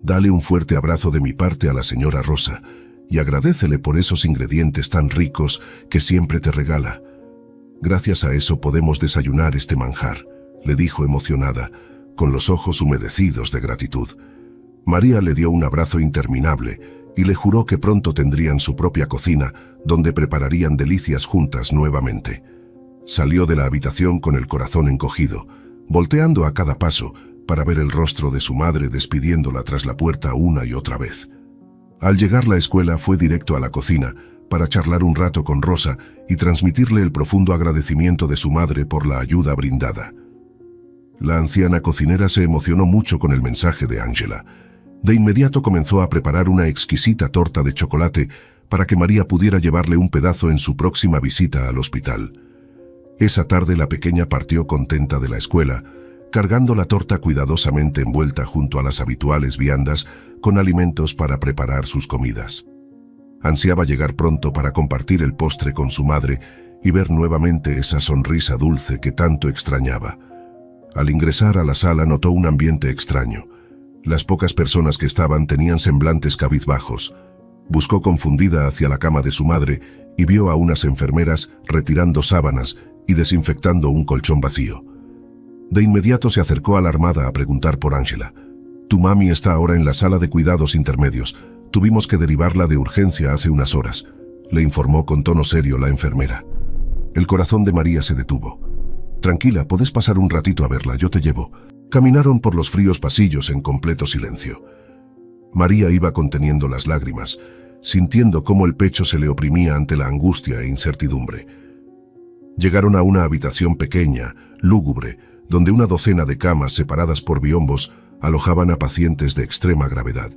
«Dale un fuerte abrazo de mi parte a la señora Rosa y agradécele por esos ingredientes tan ricos que siempre te regala. Gracias a eso podemos desayunar este manjar», le dijo emocionada, con los ojos humedecidos de gratitud. María le dio un abrazo interminable y le juró que pronto tendrían su propia cocina donde prepararían delicias juntas nuevamente. Salió de la habitación con el corazón encogido, volteando a cada paso para ver el rostro de su madre despidiéndola tras la puerta una y otra vez. Al llegar a la escuela fue directo a la cocina para charlar un rato con Rosa y transmitirle el profundo agradecimiento de su madre por la ayuda brindada. La anciana cocinera se emocionó mucho con el mensaje de Ángela. De inmediato comenzó a preparar una exquisita torta de chocolate para que María pudiera llevarle un pedazo en su próxima visita al hospital. Esa tarde la pequeña partió contenta de la escuela, cargando la torta cuidadosamente envuelta junto a las habituales viandas con alimentos para preparar sus comidas. Ansiaba llegar pronto para compartir el postre con su madre y ver nuevamente esa sonrisa dulce que tanto extrañaba. Al ingresar a la sala notó un ambiente extraño. Las pocas personas que estaban tenían semblantes cabizbajos. Buscó confundida hacia la cama de su madre y vio a unas enfermeras retirando sábanas y desinfectando un colchón vacío. De inmediato se acercó alarmada a preguntar por Ángela. «Tu mami está ahora en la sala de cuidados intermedios. Tuvimos que derivarla de urgencia hace unas horas», le informó con tono serio la enfermera. El corazón de María se detuvo. «Tranquila, podés pasar un ratito a verla, yo te llevo». Caminaron por los fríos pasillos en completo silencio. María iba conteniendo las lágrimas, sintiendo cómo el pecho se le oprimía ante la angustia e incertidumbre. Llegaron a una habitación pequeña, lúgubre, donde una docena de camas separadas por biombos alojaban a pacientes de extrema gravedad.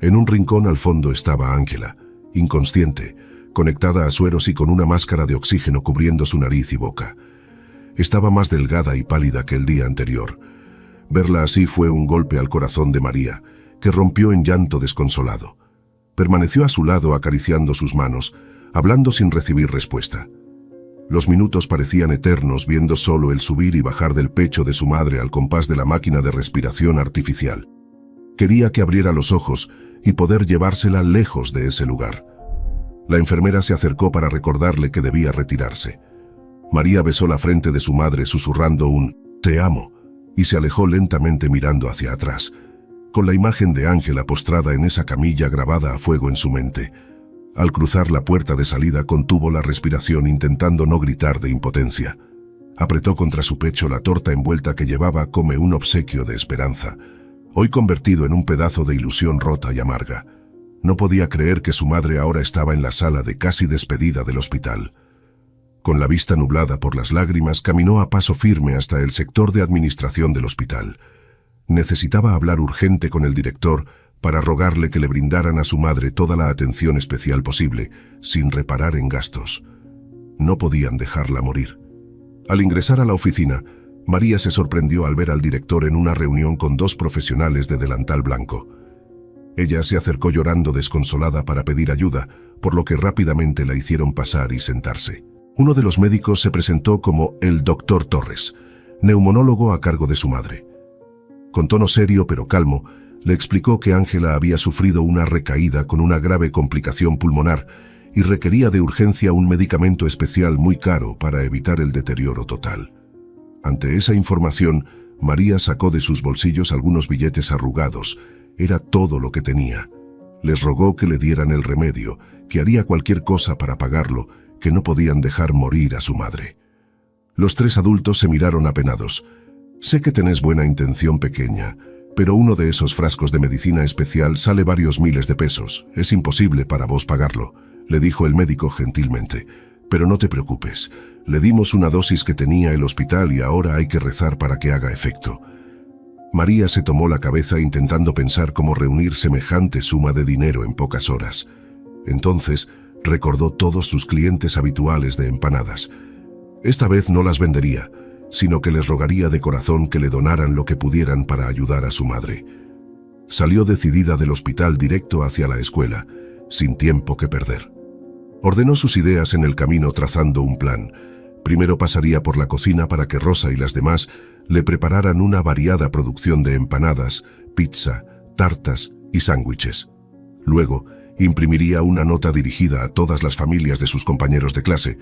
En un rincón al fondo estaba Ángela, inconsciente, conectada a sueros y con una máscara de oxígeno cubriendo su nariz y boca. Estaba más delgada y pálida que el día anterior. Verla así fue un golpe al corazón de María, que rompió en llanto desconsolado. Permaneció a su lado acariciando sus manos, hablando sin recibir respuesta. Los minutos parecían eternos viendo solo el subir y bajar del pecho de su madre al compás de la máquina de respiración artificial. Quería que abriera los ojos y poder llevársela lejos de ese lugar. La enfermera se acercó para recordarle que debía retirarse. María besó la frente de su madre susurrando un «Te amo» y se alejó lentamente mirando hacia atrás, con la imagen de Ángela postrada en esa camilla grabada a fuego en su mente. Al cruzar la puerta de salida contuvo la respiración intentando no gritar de impotencia. Apretó contra su pecho la torta envuelta que llevaba como un obsequio de esperanza, hoy convertido en un pedazo de ilusión rota y amarga. No podía creer que su madre ahora estaba en la sala de casi despedida del hospital. Con la vista nublada por las lágrimas, caminó a paso firme hasta el sector de administración del hospital. Necesitaba hablar urgente con el director para rogarle que le brindaran a su madre toda la atención especial posible, sin reparar en gastos. No podían dejarla morir. Al ingresar a la oficina, María se sorprendió al ver al director en una reunión con dos profesionales de delantal blanco. Ella se acercó llorando desconsolada para pedir ayuda, por lo que rápidamente la hicieron pasar y sentarse. Uno de los médicos se presentó como el Dr. Torres, neumonólogo a cargo de su madre. Con tono serio pero calmo, le explicó que Ángela había sufrido una recaída con una grave complicación pulmonar y requería de urgencia un medicamento especial muy caro para evitar el deterioro total. Ante esa información, María sacó de sus bolsillos algunos billetes arrugados. Era todo lo que tenía. Les rogó que le dieran el remedio, que haría cualquier cosa para pagarlo, que no podían dejar morir a su madre. Los tres adultos se miraron apenados. «Sé que tenés buena intención, pequeña, pero uno de esos frascos de medicina especial sale varios miles de pesos. Es imposible para vos pagarlo», le dijo el médico gentilmente. «Pero no te preocupes. Le dimos una dosis que tenía el hospital y ahora hay que rezar para que haga efecto». María se tomó la cabeza intentando pensar cómo reunir semejante suma de dinero en pocas horas. Entonces recordó todos sus clientes habituales de empanadas. Esta vez no las vendería, sino que les rogaría de corazón que le donaran lo que pudieran para ayudar a su madre. Salió decidida del hospital directo hacia la escuela, sin tiempo que perder. Ordenó sus ideas en el camino trazando un plan. Primero pasaría por la cocina para que Rosa y las demás le prepararan una variada producción de empanadas, pizza, tartas y sándwiches. Luego, imprimiría una nota dirigida a todas las familias de sus compañeros de clase,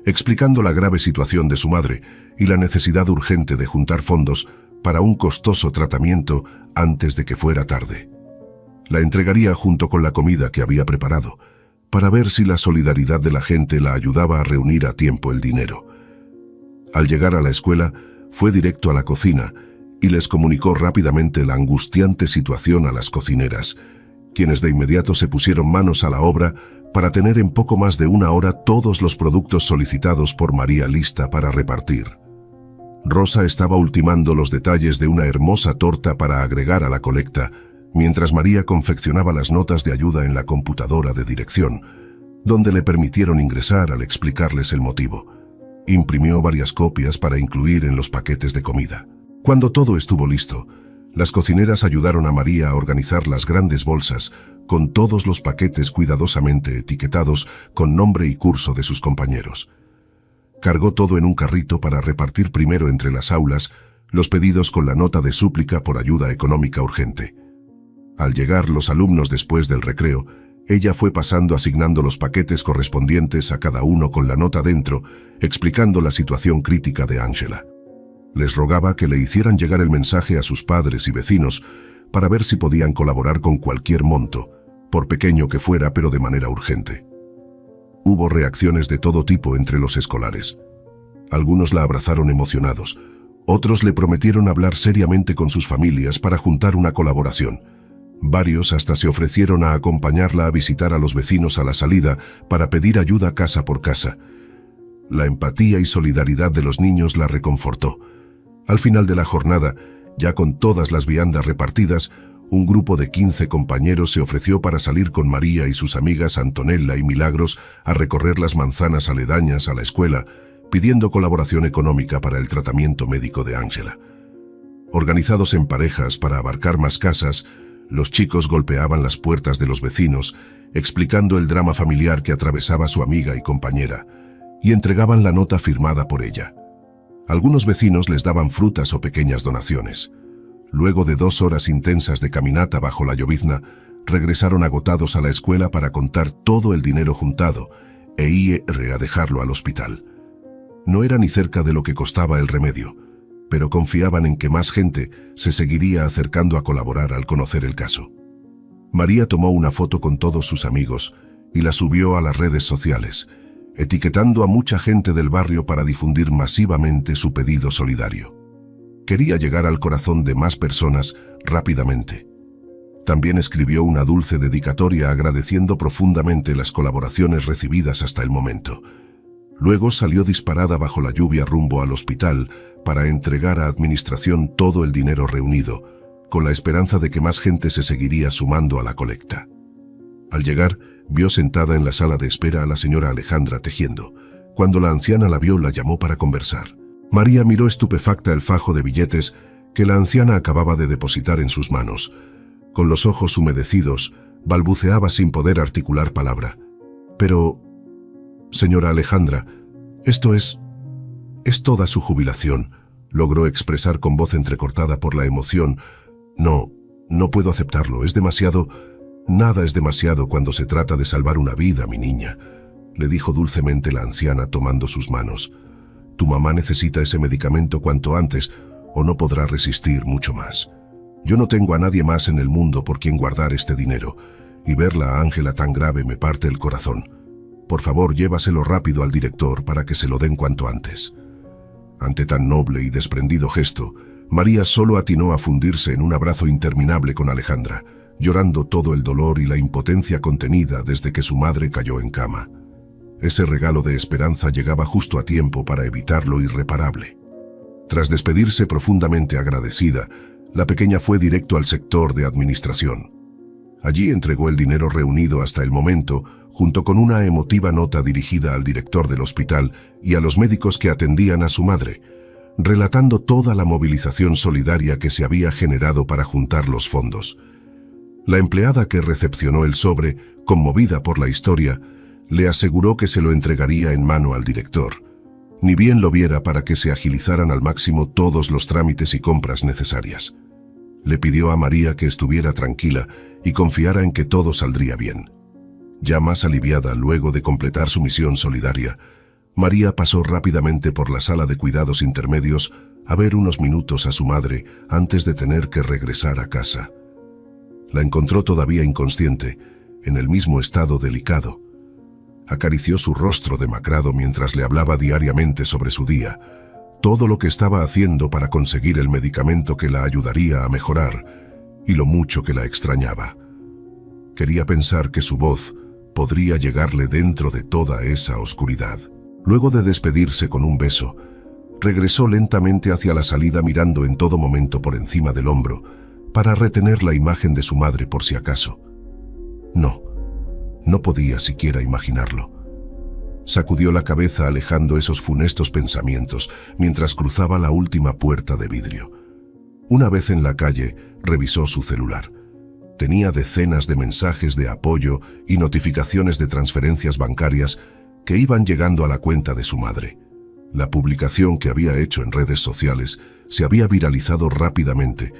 explicando la grave situación de su madre y la necesidad urgente de juntar fondos para un costoso tratamiento antes de que fuera tarde. La entregaría junto con la comida que había preparado, para ver si la solidaridad de la gente la ayudaba a reunir a tiempo el dinero. Al llegar a la escuela, fue directo a la cocina y les comunicó rápidamente la angustiante situación a las cocineras, quienes de inmediato se pusieron manos a la obra para tener en poco más de una hora todos los productos solicitados por María lista para repartir. Rosa estaba ultimando los detalles de una hermosa torta para agregar a la colecta, mientras María confeccionaba las notas de ayuda en la computadora de dirección, donde le permitieron ingresar al explicarles el motivo. Imprimió varias copias para incluir en los paquetes de comida. Cuando todo estuvo listo, las cocineras ayudaron a María a organizar las grandes bolsas con todos los paquetes cuidadosamente etiquetados con nombre y curso de sus compañeros. Cargó todo en un carrito para repartir primero entre las aulas los pedidos con la nota de súplica por ayuda económica urgente. Al llegar los alumnos después del recreo, ella fue pasando asignando los paquetes correspondientes a cada uno con la nota dentro, explicando la situación crítica de Ángela. Les rogaba que le hicieran llegar el mensaje a sus padres y vecinos para ver si podían colaborar con cualquier monto, por pequeño que fuera, pero de manera urgente. Hubo reacciones de todo tipo entre los escolares. Algunos la abrazaron emocionados, otros le prometieron hablar seriamente con sus familias para juntar una colaboración. Varios hasta se ofrecieron a acompañarla a visitar a los vecinos a la salida para pedir ayuda casa por casa. La empatía y solidaridad de los niños la reconfortó. Al final de la jornada, ya con todas las viandas repartidas, un grupo de 15 compañeros se ofreció para salir con María y sus amigas Antonella y Milagros a recorrer las manzanas aledañas a la escuela, pidiendo colaboración económica para el tratamiento médico de Ángela. Organizados en parejas para abarcar más casas, los chicos golpeaban las puertas de los vecinos, explicando el drama familiar que atravesaba su amiga y compañera, y entregaban la nota firmada por ella. Algunos vecinos les daban frutas o pequeñas donaciones. Luego de 2 horas intensas de caminata bajo la llovizna, regresaron agotados a la escuela para contar todo el dinero juntado e ir a dejarlo al hospital. No era ni cerca de lo que costaba el remedio, pero confiaban en que más gente se seguiría acercando a colaborar al conocer el caso. María tomó una foto con todos sus amigos y la subió a las redes sociales, etiquetando a mucha gente del barrio para difundir masivamente su pedido solidario. Quería llegar al corazón de más personas rápidamente. También escribió una dulce dedicatoria agradeciendo profundamente las colaboraciones recibidas hasta el momento. Luego salió disparada bajo la lluvia rumbo al hospital para entregar a administración todo el dinero reunido, con la esperanza de que más gente se seguiría sumando a la colecta. Al llegar, vio sentada en la sala de espera a la señora Alejandra tejiendo. Cuando la anciana la vio, la llamó para conversar. María miró estupefacta el fajo de billetes que la anciana acababa de depositar en sus manos. Con los ojos humedecidos, balbuceaba sin poder articular palabra. Pero, señora Alejandra, esto es toda su jubilación, logró expresar con voz entrecortada por la emoción. No puedo aceptarlo, es demasiado. Nada es demasiado cuando se trata de salvar una vida, mi niña, le dijo dulcemente la anciana tomando sus manos. Tu mamá necesita ese medicamento cuanto antes o no podrá resistir mucho más. Yo no tengo a nadie más en el mundo por quien guardar este dinero, y verla a Ángela tan grave me parte el corazón. Por favor, llévaselo rápido al director para que se lo den cuanto antes. Ante tan noble y desprendido gesto, María solo atinó a fundirse en un abrazo interminable con Alejandra, llorando todo el dolor y la impotencia contenida desde que su madre cayó en cama. Ese regalo de esperanza llegaba justo a tiempo para evitar lo irreparable. Tras despedirse profundamente agradecida, la pequeña fue directo al sector de administración. Allí entregó el dinero reunido hasta el momento, junto con una emotiva nota dirigida al director del hospital y a los médicos que atendían a su madre, relatando toda la movilización solidaria que se había generado para juntar los fondos. La empleada que recepcionó el sobre, conmovida por la historia, le aseguró que se lo entregaría en mano al director, ni bien lo viera, para que se agilizaran al máximo todos los trámites y compras necesarias. Le pidió a María que estuviera tranquila y confiara en que todo saldría bien. Ya más aliviada luego de completar su misión solidaria, María pasó rápidamente por la sala de cuidados intermedios a ver unos minutos a su madre antes de tener que regresar a casa. La encontró todavía inconsciente, en el mismo estado delicado. Acarició su rostro demacrado mientras le hablaba diariamente sobre su día, todo lo que estaba haciendo para conseguir el medicamento que la ayudaría a mejorar y lo mucho que la extrañaba. Quería pensar que su voz podría llegarle dentro de toda esa oscuridad. Luego de despedirse con un beso, regresó lentamente hacia la salida mirando en todo momento por encima del hombro para retener la imagen de su madre por si acaso. No podía siquiera imaginarlo. Sacudió la cabeza alejando esos funestos pensamientos mientras cruzaba la última puerta de vidrio. Una vez en la calle, revisó su celular. Tenía decenas de mensajes de apoyo y notificaciones de transferencias bancarias que iban llegando a la cuenta de su madre. La publicación que había hecho en redes sociales se había viralizado rápidamente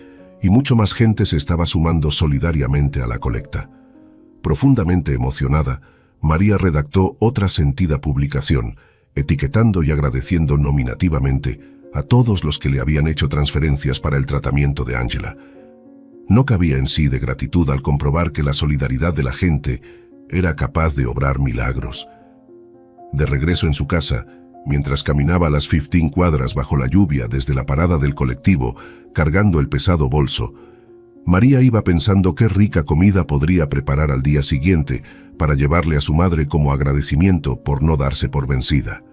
y mucho más gente se estaba sumando solidariamente a la colecta. Profundamente emocionada, María redactó otra sentida publicación, etiquetando y agradeciendo nominativamente a todos los que le habían hecho transferencias para el tratamiento de Ángela. No cabía en sí de gratitud al comprobar que la solidaridad de la gente era capaz de obrar milagros. De regreso en su casa, mientras caminaba las 15 cuadras bajo la lluvia desde la parada del colectivo, cargando el pesado bolso, María iba pensando qué rica comida podría preparar al día siguiente para llevarle a su madre como agradecimiento por no darse por vencida.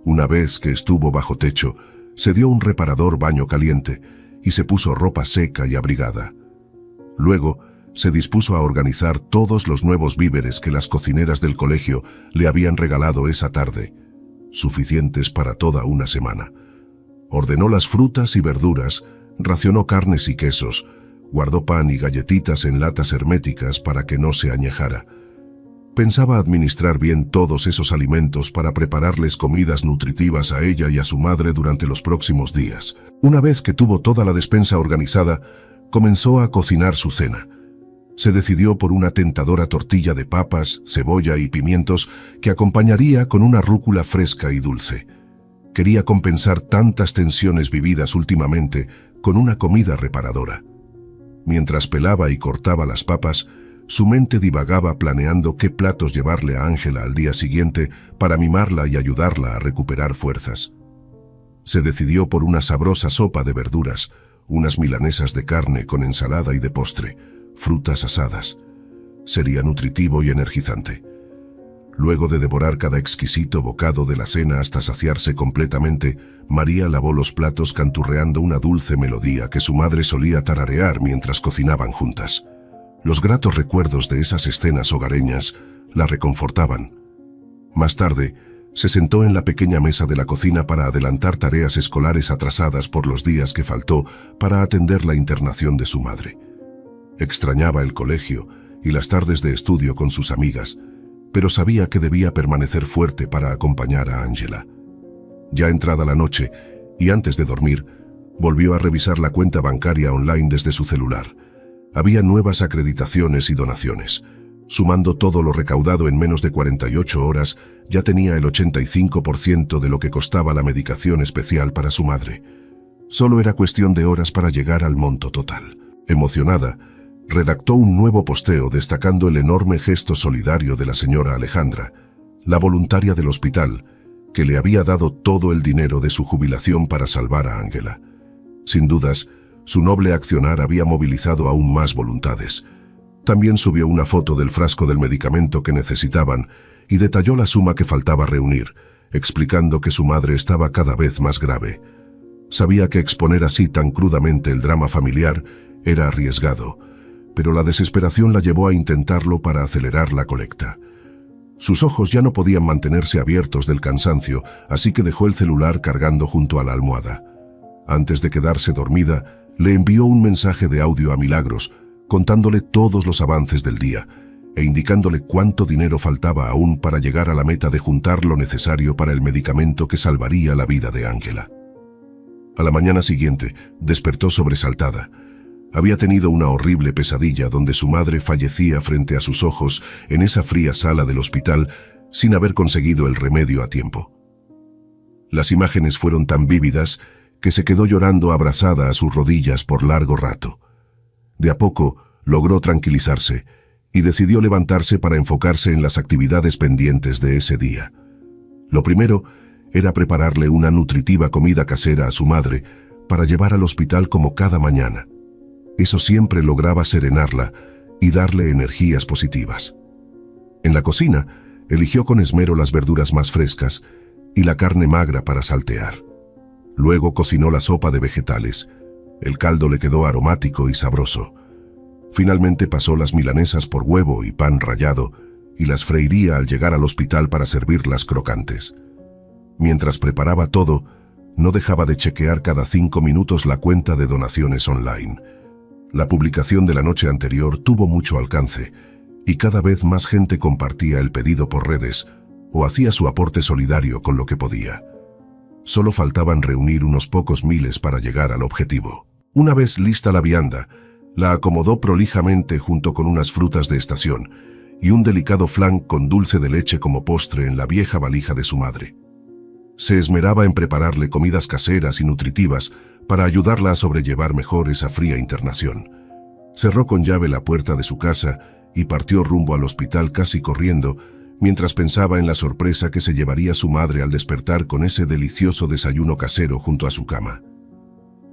Una vez que estuvo bajo techo, se dio un reparador baño caliente y se puso ropa seca y abrigada. Luego, se dispuso a organizar todos los nuevos víveres que las cocineras del colegio le habían regalado esa tarde, suficientes para toda una semana. Ordenó las frutas y verduras, racionó carnes y quesos, guardó pan y galletitas en latas herméticas para que no se añejara. Pensaba administrar bien todos esos alimentos para prepararles comidas nutritivas a ella y a su madre durante los próximos días. Una vez que tuvo toda la despensa organizada, comenzó a cocinar su cena. Se decidió por una tentadora tortilla de papas, cebolla y pimientos que acompañaría con una rúcula fresca y dulce. Quería compensar tantas tensiones vividas últimamente con una comida reparadora. Mientras pelaba y cortaba las papas, su mente divagaba planeando qué platos llevarle a Ángela al día siguiente para mimarla y ayudarla a recuperar fuerzas. Se decidió por una sabrosa sopa de verduras, unas milanesas de carne con ensalada y de postre, frutas asadas. Sería nutritivo y energizante. Luego de devorar cada exquisito bocado de la cena hasta saciarse completamente, María lavó los platos canturreando una dulce melodía que su madre solía tararear mientras cocinaban juntas. Los gratos recuerdos de esas escenas hogareñas la reconfortaban. Más tarde, se sentó en la pequeña mesa de la cocina para adelantar tareas escolares atrasadas por los días que faltó para atender la internación de su madre. Extrañaba el colegio y las tardes de estudio con sus amigas, pero sabía que debía permanecer fuerte para acompañar a Ángela. Ya entrada la noche, y antes de dormir, volvió a revisar la cuenta bancaria online desde su celular. Había nuevas acreditaciones y donaciones. Sumando todo lo recaudado en menos de 48 horas, ya tenía el 85% de lo que costaba la medicación especial para su madre. Solo era cuestión de horas para llegar al monto total. Emocionada, redactó un nuevo posteo destacando el enorme gesto solidario de la señora Alejandra, la voluntaria del hospital, que le había dado todo el dinero de su jubilación para salvar a Ángela. Sin dudas, su noble accionar había movilizado aún más voluntades. También subió una foto del frasco del medicamento que necesitaban y detalló la suma que faltaba reunir, explicando que su madre estaba cada vez más grave. Sabía que exponer así tan crudamente el drama familiar era arriesgado, pero la desesperación la llevó a intentarlo para acelerar la colecta. Sus ojos ya no podían mantenerse abiertos del cansancio, así que dejó el celular cargando junto a la almohada. Antes de quedarse dormida, le envió un mensaje de audio a Milagros, contándole todos los avances del día e indicándole cuánto dinero faltaba aún para llegar a la meta de juntar lo necesario para el medicamento que salvaría la vida de Ángela. A la mañana siguiente, despertó sobresaltada. Había tenido una horrible pesadilla donde su madre fallecía frente a sus ojos en esa fría sala del hospital sin haber conseguido el remedio a tiempo. Las imágenes fueron tan vívidas que se quedó llorando abrazada a sus rodillas por largo rato. De a poco logró tranquilizarse y decidió levantarse para enfocarse en las actividades pendientes de ese día. Lo primero era prepararle una nutritiva comida casera a su madre para llevar al hospital como cada mañana. Eso siempre lograba serenarla y darle energías positivas. En la cocina, eligió con esmero las verduras más frescas y la carne magra para saltear. Luego cocinó la sopa de vegetales. El caldo le quedó aromático y sabroso. Finalmente pasó las milanesas por huevo y pan rallado y las freiría al llegar al hospital para servirlas crocantes. Mientras preparaba todo, no dejaba de chequear cada 5 minutos la cuenta de donaciones online. La publicación de la noche anterior tuvo mucho alcance y cada vez más gente compartía el pedido por redes o hacía su aporte solidario con lo que podía. Solo faltaban reunir unos pocos miles para llegar al objetivo. Una vez lista la vianda, la acomodó prolijamente junto con unas frutas de estación y un delicado flan con dulce de leche como postre en la vieja valija de su madre. Se esmeraba en prepararle comidas caseras y nutritivas para ayudarla a sobrellevar mejor esa fría internación. Cerró con llave la puerta de su casa y partió rumbo al hospital casi corriendo, mientras pensaba en la sorpresa que se llevaría su madre al despertar con ese delicioso desayuno casero junto a su cama.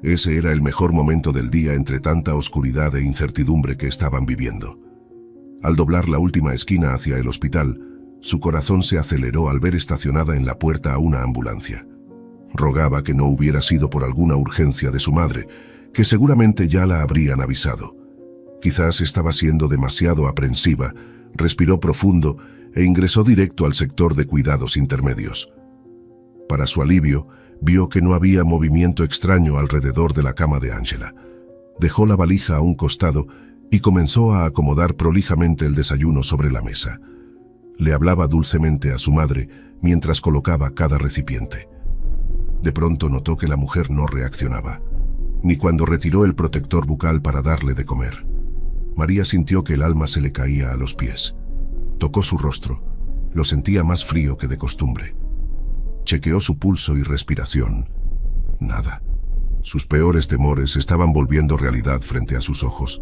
Ese era el mejor momento del día entre tanta oscuridad e incertidumbre que estaban viviendo. Al doblar la última esquina hacia el hospital, su corazón se aceleró al ver estacionada en la puerta a una ambulancia. Rogaba que no hubiera sido por alguna urgencia de su madre, que seguramente ya la habrían avisado. Quizás estaba siendo demasiado aprensiva, respiró profundo e ingresó directo al sector de cuidados intermedios. Para su alivio, vio que no había movimiento extraño alrededor de la cama de Ángela. Dejó la valija a un costado y comenzó a acomodar prolijamente el desayuno sobre la mesa. Le hablaba dulcemente a su madre mientras colocaba cada recipiente. De pronto notó que la mujer no reaccionaba, ni cuando retiró el protector bucal para darle de comer. María sintió que el alma se le caía a los pies. Tocó su rostro. Lo sentía más frío que de costumbre. Chequeó su pulso y respiración. Nada. Sus peores temores estaban volviendo realidad frente a sus ojos.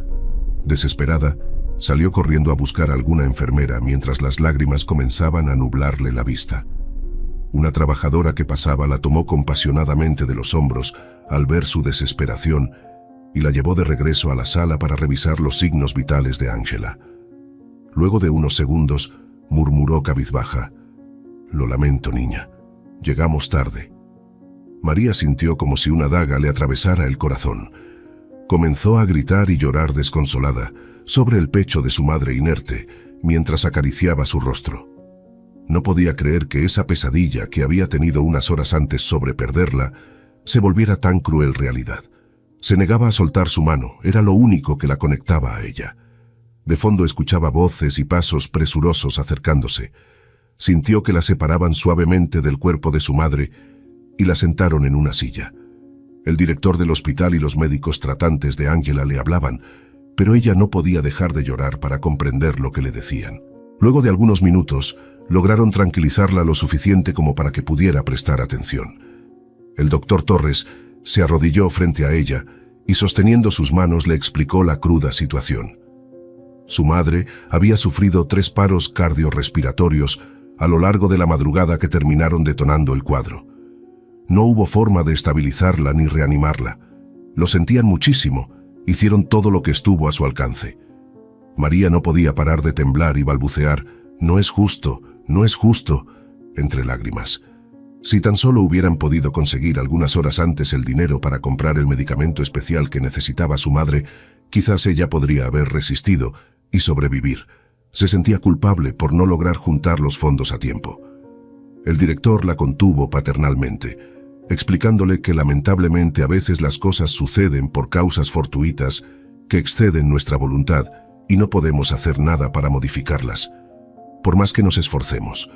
Desesperada, salió corriendo a buscar a alguna enfermera mientras las lágrimas comenzaban a nublarle la vista. Una trabajadora que pasaba la tomó compasionadamente de los hombros al ver su desesperación y la llevó de regreso a la sala para revisar los signos vitales de Ángela. Luego de unos segundos, murmuró cabizbaja: «Lo lamento, niña. Llegamos tarde». María sintió como si una daga le atravesara el corazón. Comenzó a gritar y llorar desconsolada sobre el pecho de su madre inerte mientras acariciaba su rostro. No podía creer que esa pesadilla que había tenido unas horas antes sobre perderla se volviera tan cruel realidad. Se negaba a soltar su mano, era lo único que la conectaba a ella. De fondo escuchaba voces y pasos presurosos acercándose. Sintió que la separaban suavemente del cuerpo de su madre y la sentaron en una silla. El director del hospital y los médicos tratantes de Ángela le hablaban, pero ella no podía dejar de llorar para comprender lo que le decían. Luego de algunos minutos, lograron tranquilizarla lo suficiente como para que pudiera prestar atención. El doctor Torres se arrodilló frente a ella y sosteniendo sus manos le explicó la cruda situación. Su madre había sufrido 3 paros cardiorrespiratorios a lo largo de la madrugada que terminaron detonando el cuadro. No hubo forma de estabilizarla ni reanimarla. Lo sentían muchísimo, hicieron todo lo que estuvo a su alcance. María no podía parar de temblar y balbucear: «No es justo, no es justo», entre lágrimas. Si tan solo hubieran podido conseguir algunas horas antes el dinero para comprar el medicamento especial que necesitaba su madre, quizás ella podría haber resistido y sobrevivir. Se sentía culpable por no lograr juntar los fondos a tiempo. El director la contuvo paternalmente, explicándole que lamentablemente a veces las cosas suceden por causas fortuitas que exceden nuestra voluntad y no podemos hacer nada para modificarlas. Por más que nos esforcemos,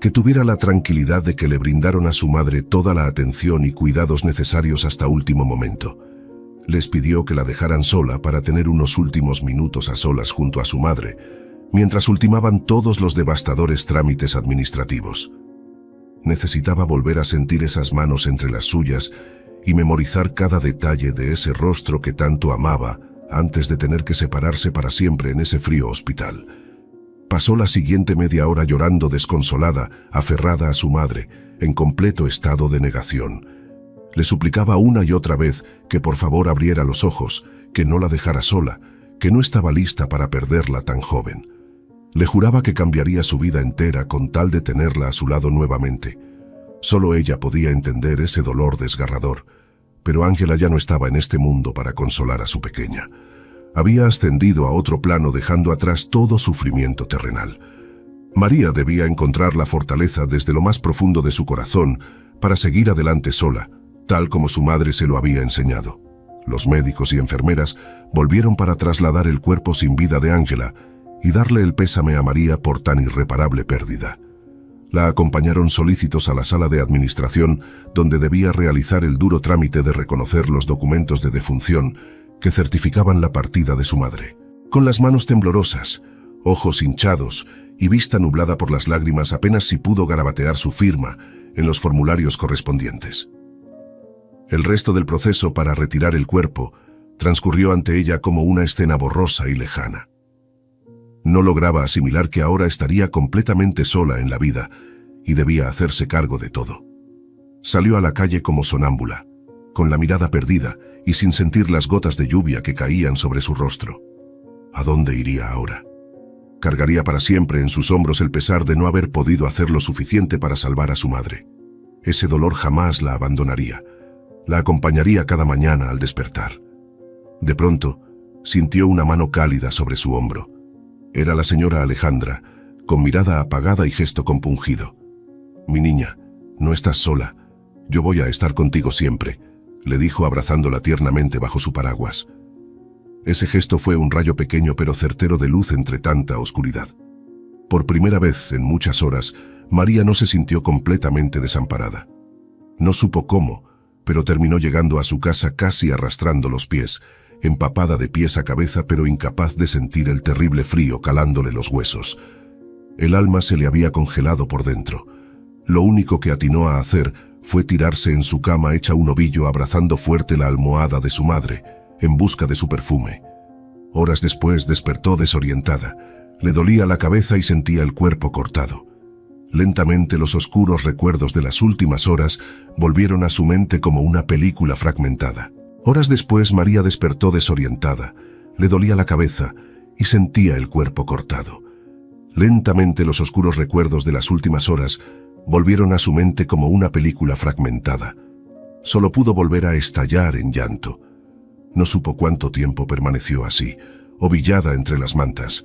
que tuviera la tranquilidad de que le brindaron a su madre toda la atención y cuidados necesarios hasta último momento. Les pidió que la dejaran sola para tener unos últimos minutos a solas junto a su madre, mientras ultimaban todos los devastadores trámites administrativos. Necesitaba volver a sentir esas manos entre las suyas y memorizar cada detalle de ese rostro que tanto amaba antes de tener que separarse para siempre en ese frío hospital. Pasó la siguiente media hora llorando desconsolada, aferrada a su madre, en completo estado de negación. Le suplicaba una y otra vez que por favor abriera los ojos, que no la dejara sola, que no estaba lista para perderla tan joven. Le juraba que cambiaría su vida entera con tal de tenerla a su lado nuevamente. Solo ella podía entender ese dolor desgarrador, pero Ángela ya no estaba en este mundo para consolar a su pequeña. Había ascendido a otro plano dejando atrás todo sufrimiento terrenal. María debía encontrar la fortaleza desde lo más profundo de su corazón para seguir adelante sola, tal como su madre se lo había enseñado. Los médicos y enfermeras volvieron para trasladar el cuerpo sin vida de Ángela y darle el pésame a María por tan irreparable pérdida. La acompañaron solícitos a la sala de administración, donde debía realizar el duro trámite de reconocer los documentos de defunción que certificaban la partida de su madre. Con las manos temblorosas, ojos hinchados y vista nublada por las lágrimas, apenas si pudo garabatear su firma en los formularios correspondientes. El resto del proceso para retirar el cuerpo transcurrió ante ella como una escena borrosa y lejana. No lograba asimilar que ahora estaría completamente sola en la vida y debía hacerse cargo de todo. Salió a la calle como sonámbula, con la mirada perdida y sin sentir las gotas de lluvia que caían sobre su rostro. ¿A dónde iría ahora? Cargaría para siempre en sus hombros el pesar de no haber podido hacer lo suficiente para salvar a su madre. Ese dolor jamás la abandonaría. La acompañaría cada mañana al despertar. De pronto, sintió una mano cálida sobre su hombro. Era la señora Alejandra, con mirada apagada y gesto compungido. «Mi niña, no estás sola. Yo voy a estar contigo siempre», le dijo abrazándola tiernamente bajo su paraguas. Ese gesto fue un rayo pequeño pero certero de luz entre tanta oscuridad. Por primera vez en muchas horas, María no se sintió completamente desamparada. No supo cómo, pero terminó llegando a su casa casi arrastrando los pies, empapada de pies a cabeza pero incapaz de sentir el terrible frío calándole los huesos. El alma se le había congelado por dentro. Lo único que atinó a hacer fue tirarse en su cama hecha un ovillo abrazando fuerte la almohada de su madre, en busca de su perfume. Horas después despertó desorientada. Le dolía la cabeza y sentía el cuerpo cortado. Lentamente los oscuros recuerdos de las últimas horas volvieron a su mente como una película fragmentada. Horas después María despertó desorientada. Le dolía la cabeza y sentía el cuerpo cortado. Lentamente los oscuros recuerdos de las últimas horas volvieron a su mente como una película fragmentada. Solo pudo volver a estallar en llanto. No supo cuánto tiempo permaneció así, ovillada entre las mantas,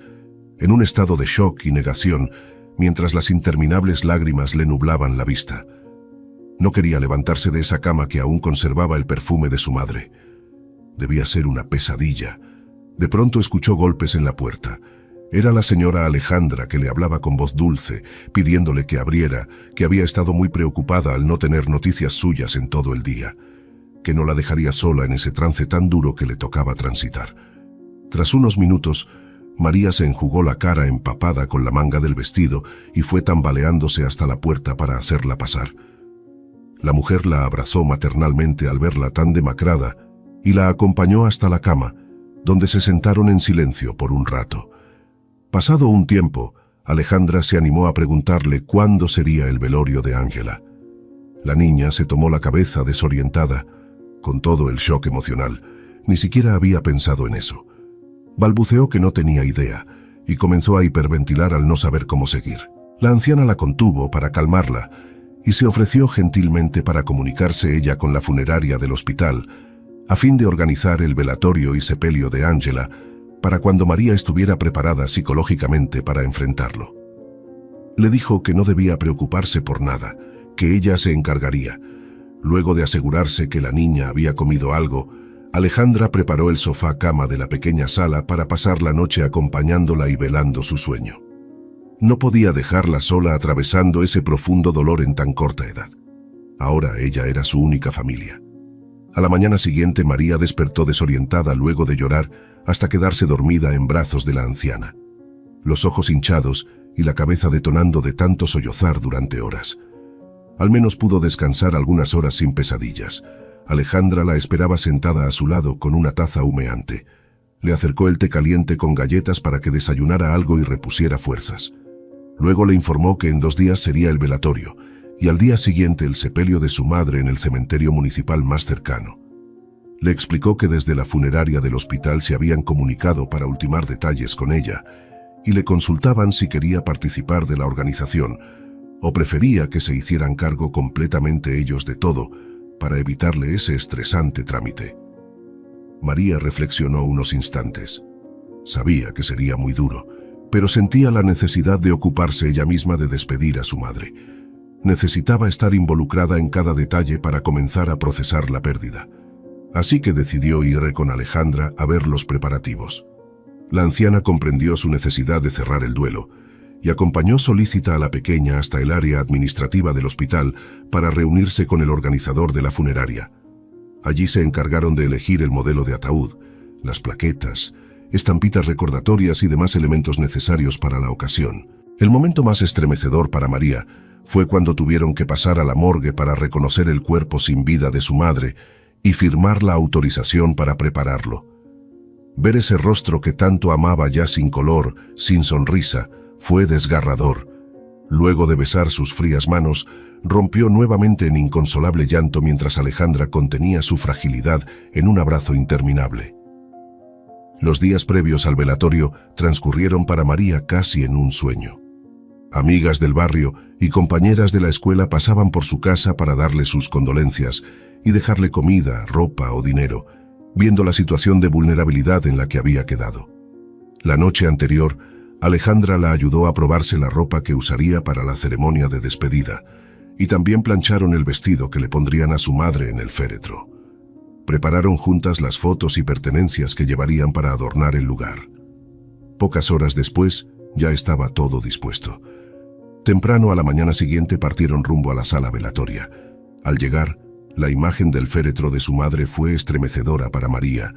en un estado de shock y negación, mientras las interminables lágrimas le nublaban la vista. No quería levantarse de esa cama que aún conservaba el perfume de su madre. Debía ser una pesadilla. De pronto escuchó golpes en la puerta. Era la señora Alejandra, que le hablaba con voz dulce, pidiéndole que abriera, que había estado muy preocupada al no tener noticias suyas en todo el día, que no la dejaría sola en ese trance tan duro que le tocaba transitar. Tras unos minutos, María se enjugó la cara empapada con la manga del vestido y fue tambaleándose hasta la puerta para hacerla pasar. La mujer la abrazó maternalmente al verla tan demacrada y la acompañó hasta la cama, donde se sentaron en silencio por un rato. Pasado un tiempo, Alejandra se animó a preguntarle cuándo sería el velorio de Ángela. La niña se tomó la cabeza desorientada. Con todo el shock emocional, ni siquiera había pensado en eso. Balbuceó que no tenía idea y comenzó a hiperventilar al no saber cómo seguir. La anciana la contuvo para calmarla y se ofreció gentilmente para comunicarse ella con la funeraria del hospital a fin de organizar el velatorio y sepelio de Ángela para cuando María estuviera preparada psicológicamente para enfrentarlo. Le dijo que no debía preocuparse por nada, que ella se encargaría. Luego de asegurarse que la niña había comido algo, Alejandra preparó el sofá-cama de la pequeña sala para pasar la noche acompañándola y velando su sueño. No podía dejarla sola atravesando ese profundo dolor en tan corta edad. Ahora ella era su única familia. A la mañana siguiente María despertó desorientada luego de llorar hasta quedarse dormida en brazos de la anciana, los ojos hinchados y la cabeza detonando de tanto sollozar durante horas. Al menos pudo descansar algunas horas sin pesadillas. Alejandra la esperaba sentada a su lado con una taza humeante. Le acercó el té caliente con galletas para que desayunara algo y repusiera fuerzas. Luego le informó que en 2 días sería el velatorio y al día siguiente el sepelio de su madre en el cementerio municipal más cercano. Le explicó que desde la funeraria del hospital se habían comunicado para ultimar detalles con ella y le consultaban si quería participar de la organización o prefería que se hicieran cargo completamente ellos de todo para evitarle ese estresante trámite. María reflexionó unos instantes. Sabía que sería muy duro, pero sentía la necesidad de ocuparse ella misma de despedir a su madre. Necesitaba estar involucrada en cada detalle para comenzar a procesar la pérdida. Así que decidió ir con Alejandra a ver los preparativos. La anciana comprendió su necesidad de cerrar el duelo y acompañó solícita a la pequeña hasta el área administrativa del hospital para reunirse con el organizador de la funeraria. Allí se encargaron de elegir el modelo de ataúd, las plaquetas, estampitas recordatorias y demás elementos necesarios para la ocasión. El momento más estremecedor para María fue cuando tuvieron que pasar a la morgue para reconocer el cuerpo sin vida de su madre y firmar la autorización para prepararlo. Ver ese rostro que tanto amaba ya sin color, sin sonrisa, fue desgarrador. Luego de besar sus frías manos, rompió nuevamente en inconsolable llanto mientras Alejandra contenía su fragilidad en un abrazo interminable. Los días previos al velatorio transcurrieron para María casi en un sueño. Amigas del barrio y compañeras de la escuela pasaban por su casa para darle sus condolencias y dejarle comida, ropa o dinero, viendo la situación de vulnerabilidad en la que había quedado. La noche anterior, Alejandra la ayudó a probarse la ropa que usaría para la ceremonia de despedida, y también plancharon el vestido que le pondrían a su madre en el féretro. Prepararon juntas las fotos y pertenencias que llevarían para adornar el lugar. Pocas horas después, ya estaba todo dispuesto. Temprano a la mañana siguiente partieron rumbo a la sala velatoria. Al llegar, la imagen del féretro de su madre fue estremecedora para María.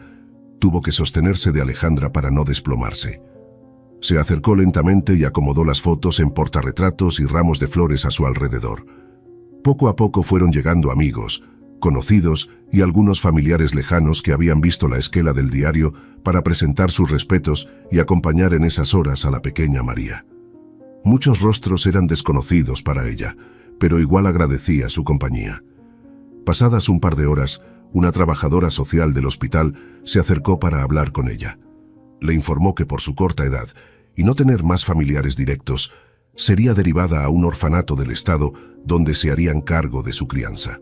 Tuvo que sostenerse de Alejandra para no desplomarse. Se acercó lentamente y acomodó las fotos en portarretratos y ramos de flores a su alrededor. Poco a poco fueron llegando amigos, conocidos y algunos familiares lejanos que habían visto la esquela del diario para presentar sus respetos y acompañar en esas horas a la pequeña María. Muchos rostros eran desconocidos para ella, pero igual agradecía su compañía. Pasadas un par de horas, una trabajadora social del hospital se acercó para hablar con ella. Le informó que por su corta edad y no tener más familiares directos, sería derivada a un orfanato del Estado donde se harían cargo de su crianza.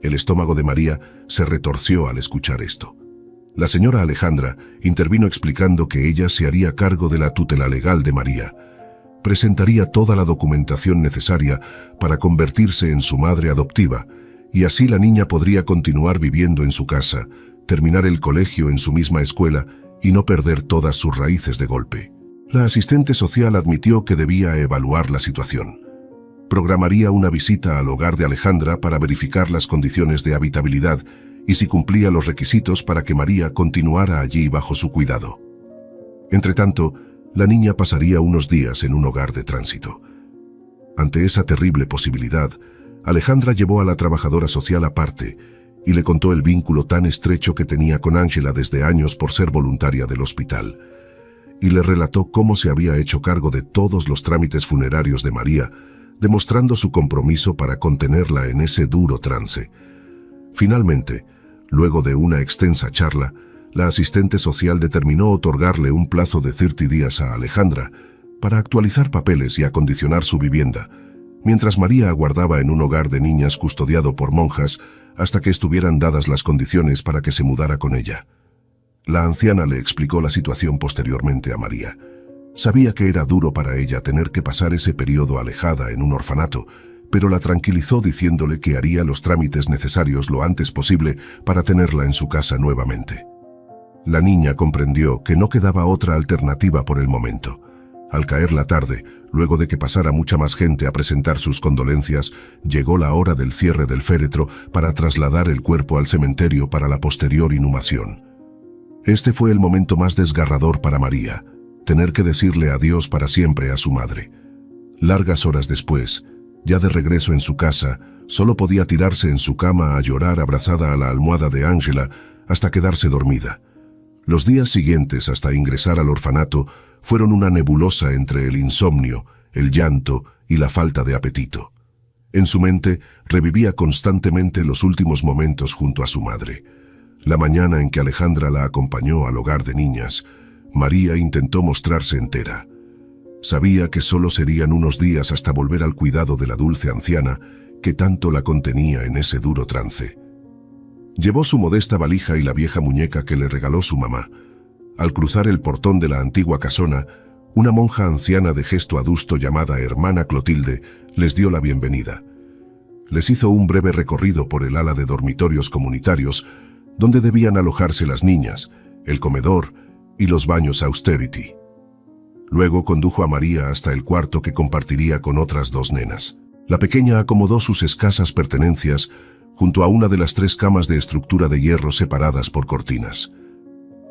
El estómago de María se retorció al escuchar esto. La señora Alejandra intervino explicando que ella se haría cargo de la tutela legal de María, presentaría toda la documentación necesaria para convertirse en su madre adoptiva, y así la niña podría continuar viviendo en su casa, terminar el colegio en su misma escuela y no perder todas sus raíces de golpe. La asistente social admitió que debía evaluar la situación. Programaría una visita al hogar de Alejandra para verificar las condiciones de habitabilidad y si cumplía los requisitos para que María continuara allí bajo su cuidado. Entretanto, la niña pasaría unos días en un hogar de tránsito. Ante esa terrible posibilidad, Alejandra llevó a la trabajadora social aparte y le contó el vínculo tan estrecho que tenía con Ángela desde años por ser voluntaria del hospital, y le relató cómo se había hecho cargo de todos los trámites funerarios de María, demostrando su compromiso para contenerla en ese duro trance. Finalmente, luego de una extensa charla, la asistente social determinó otorgarle un plazo de 30 días a Alejandra para actualizar papeles y acondicionar su vivienda, mientras María aguardaba en un hogar de niñas custodiado por monjas hasta que estuvieran dadas las condiciones para que se mudara con ella. La anciana le explicó la situación posteriormente a María. Sabía que era duro para ella tener que pasar ese periodo alejada en un orfanato, pero la tranquilizó diciéndole que haría los trámites necesarios lo antes posible para tenerla en su casa nuevamente. La niña comprendió que no quedaba otra alternativa por el momento. Al caer la tarde, luego de que pasara mucha más gente a presentar sus condolencias, llegó la hora del cierre del féretro para trasladar el cuerpo al cementerio para la posterior inhumación. Este fue el momento más desgarrador para María, tener que decirle adiós para siempre a su madre. Largas horas después, ya de regreso en su casa, solo podía tirarse en su cama a llorar abrazada a la almohada de Ángela hasta quedarse dormida. Los días siguientes hasta ingresar al orfanato fueron una nebulosa entre el insomnio, el llanto y la falta de apetito. En su mente revivía constantemente los últimos momentos junto a su madre. La mañana en que Alejandra la acompañó al hogar de niñas, María intentó mostrarse entera. Sabía que solo serían unos días hasta volver al cuidado de la dulce anciana que tanto la contenía en ese duro trance. Llevó su modesta valija y la vieja muñeca que le regaló su mamá. Al cruzar el portón de la antigua casona, una monja anciana de gesto adusto llamada Hermana Clotilde les dio la bienvenida. Les hizo un breve recorrido por el ala de dormitorios comunitarios, donde debían alojarse las niñas, el comedor y los baños austerity. Luego condujo a María hasta el cuarto que compartiría con otras 2 nenas. La pequeña acomodó sus escasas pertenencias junto a una de las 3 camas de estructura de hierro separadas por cortinas.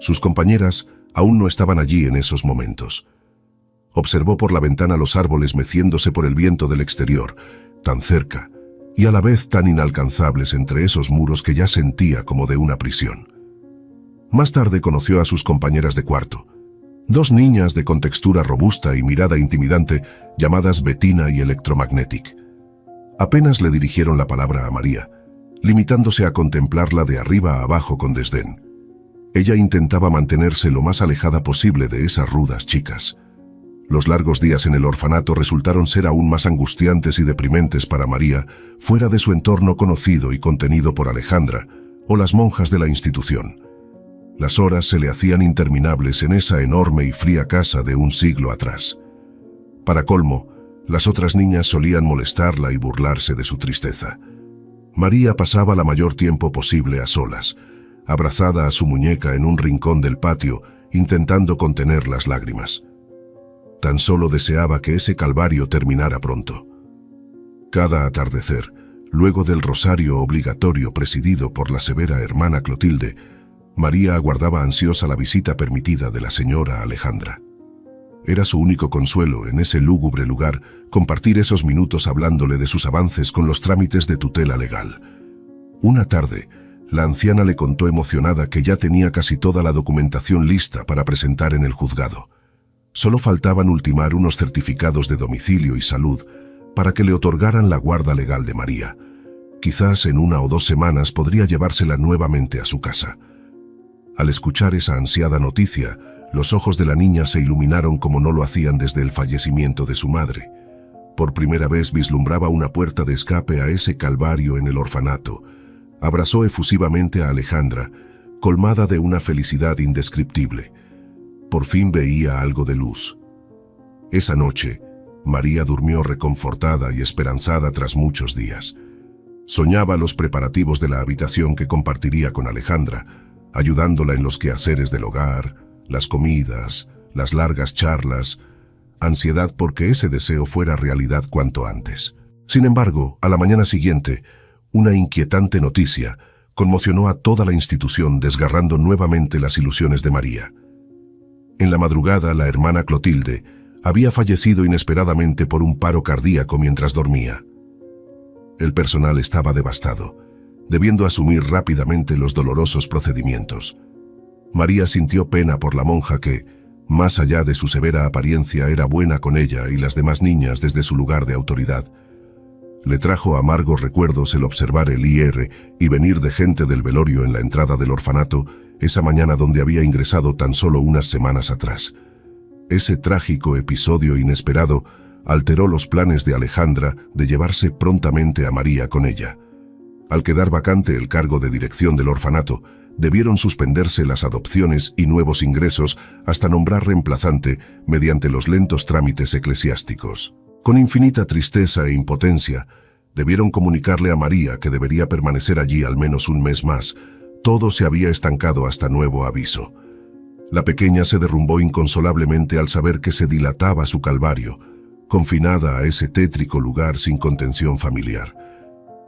Sus compañeras aún no estaban allí en esos momentos. Observó por la ventana los árboles meciéndose por el viento del exterior, tan cerca y a la vez tan inalcanzables entre esos muros que ya sentía como de una prisión. Más tarde conoció a sus compañeras de cuarto, 2 niñas de contextura robusta y mirada intimidante llamadas Bettina y Electromagnetic. Apenas le dirigieron la palabra a María, limitándose a contemplarla de arriba a abajo con desdén. Ella intentaba mantenerse lo más alejada posible de esas rudas chicas. Los largos días en el orfanato resultaron ser aún más angustiantes y deprimentes para María, fuera de su entorno conocido y contenido por Alejandra o las monjas de la institución. Las horas se le hacían interminables en esa enorme y fría casa de un siglo atrás. Para colmo, las otras niñas solían molestarla y burlarse de su tristeza. María pasaba la mayor tiempo posible a solas, abrazada a su muñeca en un rincón del patio, intentando contener las lágrimas. Tan solo deseaba que ese calvario terminara pronto. Cada atardecer, luego del rosario obligatorio presidido por la severa hermana Clotilde, María aguardaba ansiosa la visita permitida de la señora Alejandra. Era su único consuelo en ese lúgubre lugar, compartir esos minutos hablándole de sus avances con los trámites de tutela legal. Una tarde, la anciana le contó emocionada que ya tenía casi toda la documentación lista para presentar en el juzgado. Solo faltaban ultimar unos certificados de domicilio y salud para que le otorgaran la guarda legal de María. Quizás en 1 o 2 semanas podría llevársela nuevamente a su casa. Al escuchar esa ansiada noticia, los ojos de la niña se iluminaron como no lo hacían desde el fallecimiento de su madre. Por primera vez vislumbraba una puerta de escape a ese calvario en el orfanato. Abrazó efusivamente a Alejandra, colmada de una felicidad indescriptible. Por fin veía algo de luz. Esa noche, María durmió reconfortada y esperanzada tras muchos días. Soñaba los preparativos de la habitación que compartiría con Alejandra, ayudándola en los quehaceres del hogar, las comidas, las largas charlas, ansiedad porque ese deseo fuera realidad cuanto antes. Sin embargo, a la mañana siguiente, una inquietante noticia conmocionó a toda la institución, desgarrando nuevamente las ilusiones de María. En la madrugada, la hermana Clotilde había fallecido inesperadamente por un paro cardíaco mientras dormía. El personal estaba devastado, debiendo asumir rápidamente los dolorosos procedimientos. María sintió pena por la monja que, más allá de su severa apariencia, era buena con ella y las demás niñas desde su lugar de autoridad. Le trajo amargos recuerdos el observar el IR y venir de gente del velorio en la entrada del orfanato esa mañana donde había ingresado tan solo unas semanas atrás. Ese trágico episodio inesperado alteró los planes de Alejandra de llevarse prontamente a María con ella. Al quedar vacante el cargo de dirección del orfanato, debieron suspenderse las adopciones y nuevos ingresos hasta nombrar reemplazante mediante los lentos trámites eclesiásticos. Con infinita tristeza e impotencia, debieron comunicarle a María que debería permanecer allí al menos un mes más. Todo se había estancado hasta nuevo aviso. La pequeña se derrumbó inconsolablemente al saber que se dilataba su calvario, confinada a ese tétrico lugar sin contención familiar.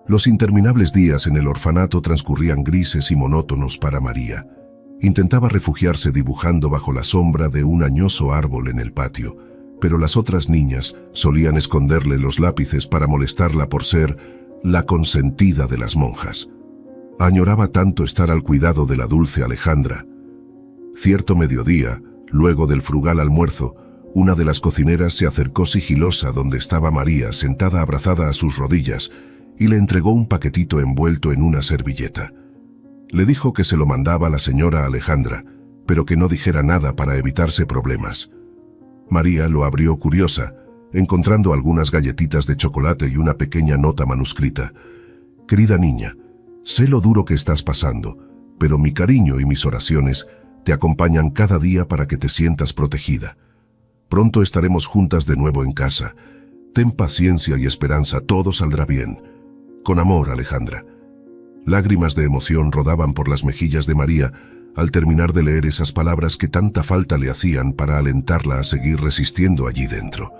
Los interminables días en el orfanato transcurrían grises y monótonos para María. Intentaba refugiarse dibujando bajo la sombra de un añoso árbol en el patio, pero las otras niñas solían esconderle los lápices para molestarla por ser la consentida de las monjas. Añoraba tanto estar al cuidado de la dulce Alejandra. Cierto mediodía, luego del frugal almuerzo, una de las cocineras se acercó sigilosa donde estaba María sentada abrazada a sus rodillas y le entregó un paquetito envuelto en una servilleta. Le dijo que se lo mandaba la señora Alejandra, pero que no dijera nada para evitarse problemas. María lo abrió curiosa, encontrando algunas galletitas de chocolate y una pequeña nota manuscrita. «Querida niña, sé lo duro que estás pasando, pero mi cariño y mis oraciones te acompañan cada día para que te sientas protegida. Pronto estaremos juntas de nuevo en casa. Ten paciencia y esperanza, todo saldrá bien. Con amor, Alejandra». Lágrimas de emoción rodaban por las mejillas de María al terminar de leer esas palabras que tanta falta le hacían para alentarla a seguir resistiendo allí dentro.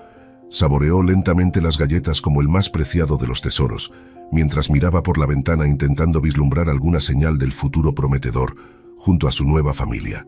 Saboreó lentamente las galletas como el más preciado de los tesoros, mientras miraba por la ventana intentando vislumbrar alguna señal del futuro prometedor junto a su nueva familia.